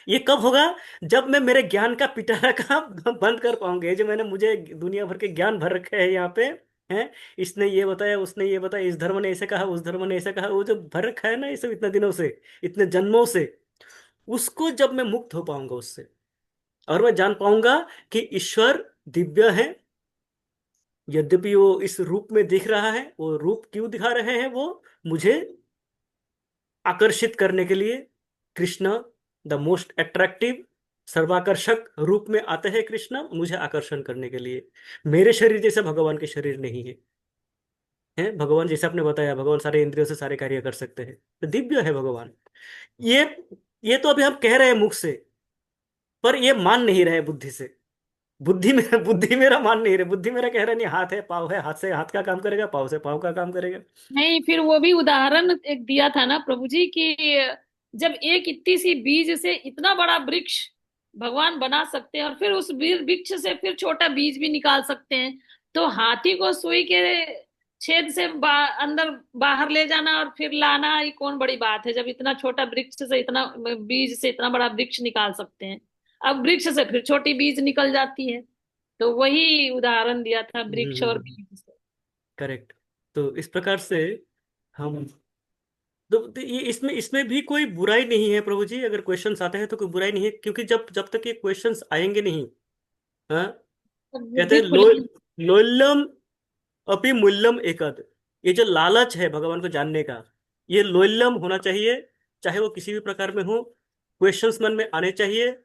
ये कब होगा? जब मैं मेरे ज्ञान का पिटारा का बंद कर पाऊंगा। ये जो मैंने, मुझे दुनिया भर के ज्ञान भर रखे हैं यहाँ पे, है, इसने ये बताया, उसने ये बताया, इस धर्म ने ऐसे कहा, उस धर्म ने ऐसे कहा, वो जो भर रखा है ना ये सब इतने दिनों से, इतने जन्मों से, उसको जब मैं मुक्त हो पाऊंगा उससे, और मैं जान पाऊंगा कि ईश्वर दिव्य है। यद्यपि वो इस रूप में दिख रहा है, वो रूप क्यों दिखा रहे हैं? वो मुझे आकर्षित करने के लिए। कृष्ण द मोस्ट अट्रैक्टिव, सर्वाकर्षक रूप में आते हैं कृष्ण, मुझे आकर्षण करने के लिए। मेरे शरीर जैसे भगवान के शरीर नहीं है। है भगवान, जैसे आपने बताया, भगवान सारे इंद्रियों से सारे कार्य कर सकते हैं, तो दिव्य है भगवान। ये ये तो अभी हम कह रहे हैं मुख से, पर ये मान नहीं रहे बुद्धि से। बुद्धि मेरा मान नहीं रहे। बुद्धि मेरा कह रहा नहीं, हाथ है, पाव है, हाथ से हाथ का काम करेगा, पाव से पाव का काम करेगा। नहीं, फिर वो भी उदाहरण एक दिया था ना प्रभु जी की, जब एक इतनी सी बीज से इतना बड़ा वृक्ष भगवान बना सकते हैं, और फिर उस वृक्ष से फिर छोटा बीज भी निकाल सकते हैं, तो हाथी को सुई के छेद से अंदर बाहर ले जाना और फिर लाना, ये कौन बड़ी बात है? जब इतना छोटा वृक्ष से, इतना बीज से इतना बड़ा वृक्ष निकाल सकते हैं, अब वृक्ष से फिर छोटी बीज निकल जाती है। तो वही उदाहरण दिया था, वृक्ष और बीज से। करेक्ट। तो इस प्रकार से हम, तो ये इसमें इसमें भी कोई बुराई नहीं है प्रभु जी। अगर क्वेश्चंस आते हैं तो कोई बुराई नहीं है, क्योंकि जब जब तक ये क्वेश्चंस आएंगे नहीं, हाँ, तो कहते बुद्धि हैं खुलेगी। लोल्यम अपि मूल्यम एकद। ये जो लालच है भगवान को जानने का, ये लोल्यम होना चाहिए, चाहे वो किसी भी प्रकार में हो। क्वेश्चंस मन में आने चाहिए,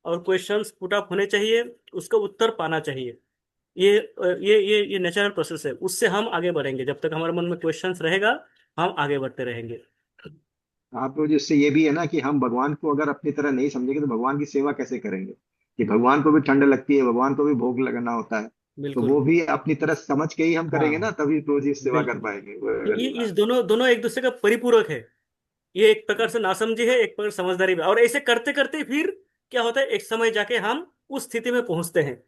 और क्वेश्चंस पुट अप होने चाहिए, उसका उत्तर पाना चाहिए। ये नेचुरल प्रोसेस है, उससे हम आगे बढ़ेंगे। जब तक हमारे मन में क्वेश्चंस रहेगा, हम आगे बढ़ते रहेंगे। आप तो जिससे ये भी है ना कि हम भगवान को अगर अपनी तरह नहीं समझेंगे तो भगवान की सेवा कैसे करेंगे? कि भगवान को भी ठंड लगती है, भगवान को भी भोग लगाना होता है। तो बिल्कुल। वो भी अपनी तरह समझ के ही हम करेंगे ना, हाँ, तभी तो जी सेवा कर बिल्कुल। पाएंगे, वो ये वाली इस बात। दोनों दोनों एक दूसरे का परिपूरक है। ये एक प्रकार से नासमझी है, एक प्रकार समझदारी भी। और ऐसे करते करते फिर क्या होता है, एक समय जाके हम उस स्थिति में पहुंचते हैं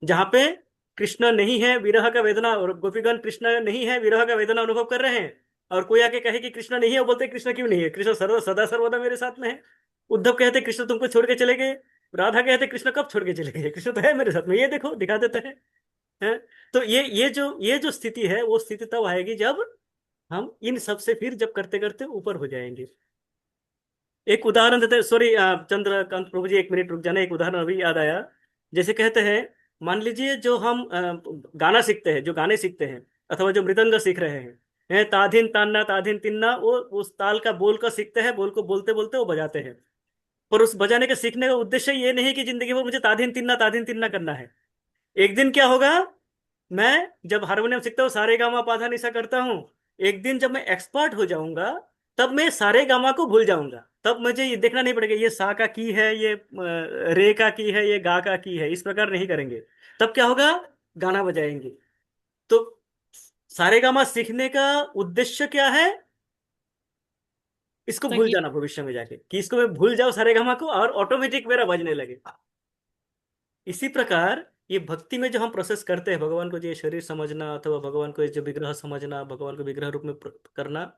जहां पे कृष्ण नहीं है, विरह का वेदना, और गोपीगण कृष्ण नहीं है, विरह का वेदना अनुभव कर रहे हैं। और कोई आके कहे कि कृष्ण नहीं है, वो बोलते हैं, कृष्ण क्यों नहीं है? कृष्ण सदा सर्वदा मेरे साथ में है। उद्धव कहते कृष्ण तुमको छोड़ के चले गए। राधा कहते कृष्ण कब छोड़ के चले गए? कृष्ण तो है मेरे साथ में, ये देखो, दिखा देते हैं। हैं? तो ये जो स्थिति है वो स्थिति तब आएगी जब हम इन सब से फिर जब करते करते ऊपर हो जाएंगे। एक उदाहरण देते, सॉरी चंद्रकांत प्रभु जी, एक मिनट रुक जाना, एक उदाहरण अभी याद आया। जैसे कहते हैं, मान लीजिए जो हम गाना सीखते हैं, जो गाने सीखते हैं, अथवा जो मृदंग सीख रहे हैं, ताधिन तान्ना ताधिन तिन्ना, वो उस ताल का बोल का सीखते हैं, बोल को बोलते बोलते वो बजाते हैं। पर उस बजाने के सीखने का उद्देश्य ये नहीं कि जिंदगी भर मुझे ताधिन तिन्ना करना है। एक दिन क्या होगा, मैं जब हारमोनियम सीखता हूँ, सारे गामा पाधा निशा करता हूँ, एक दिन जब मैं एक्सपर्ट हो जाऊंगा, तब मैं सारे गामा को भूल जाऊंगा। तब मुझे ये देखना नहीं पड़ेगा ये सा का की है, ये रे का की है, ये गा का की है, इस प्रकार नहीं करेंगे। तब क्या होगा, गाना बजाएंगे। तो सारे गामा सीखने का उद्देश्य क्या है, इसको भूल संगीत। जाना भविष्य में जाके, कि इसको मैं भूल जाऊं सारे गामा को, और ऑटोमेटिक मेरा बजने लगे। इसी प्रकार ये भक्ति में जो हम प्रोसेस करते हैं, भगवान को जो ये शरीर समझना, अथवा भगवान को ये जो विग्रह समझना, भगवान को विग्रह रूप में करना,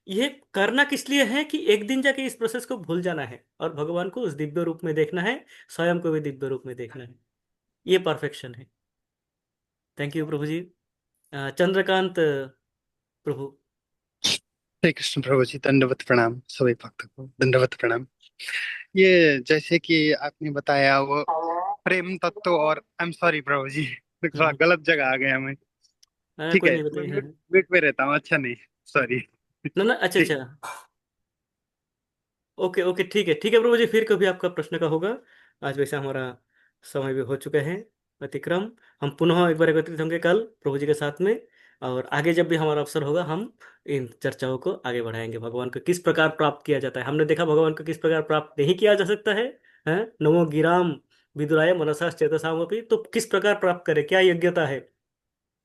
ये करना किस लिए है कि एक दिन जाके इस प्रोसेस को भूल जाना है और भगवान को उस दिव्य रूप में देखना है, स्वयं को भी दिव्य रूप में देखना है। ये परफेक्शन है। थैंक यू प्रभु जी। चंद्रकांत प्रभु। हरे कृष्ण प्रभु जी, दंडवत प्रणाम सभी भक्त को, दंडवत प्रणाम। ये जैसे कि आपने बताया वो प्रेम तत्व, और आई एम सॉरी प्रभु जी, थोड़ा गलत जगह आ गया मैं। ठीक कोई है, नहीं, मैं बताइए। हाँ, म्यूट म्यूट में रहता हूँ, अच्छा नहीं, सॉरी। ना ना, अच्छा ठीक। अच्छा, ओके ओके, ठीक है ठीक है प्रभु जी, फिर कभी आपका प्रश्न का होगा। आज वैसे हमारा समय भी हो चुका है अतिक्रम। हम पुनः एक बार एकत्रित होंगे कल प्रभु जी के साथ में, और आगे जब भी हमारा अवसर होगा हम इन चर्चाओं को आगे बढ़ाएंगे। भगवान को किस प्रकार प्राप्त किया जाता है, हमने देखा भगवान को किस प्रकार प्राप्त नहीं किया जा सकता है, हैं? नमो गिराम विदुराय मनसा चेतसामपि, तो किस प्रकार प्राप्त करें, क्या योग्यता है,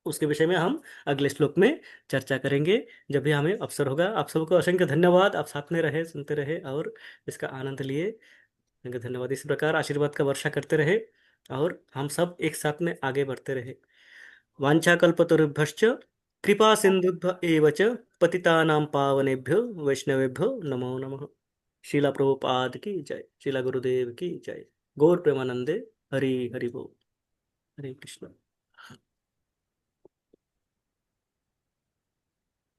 उसके विषय में हम अगले श्लोक में चर्चा करेंगे जब भी हमें अवसर होगा। आप सबको असंख्य धन्यवाद, आप साथ में रहे, सुनते रहे और इसका आनंद लिए। असंख्य धन्यवाद। इस प्रकार आशीर्वाद का वर्षा करते रहे और हम सब एक साथ में आगे बढ़ते रहे। वाञ्छाकल्पतरुभ्यश्च कृपा सिन्धुभ्य एव च पतितानां पावनेभ्यो वैष्णवेभ्यो नमो नमः। शिला प्रभुपाद की जय, शिला गुरुदेव की जय। गौर प्रेमानंदे। हरि हरि बोल। हरे कृष्ण।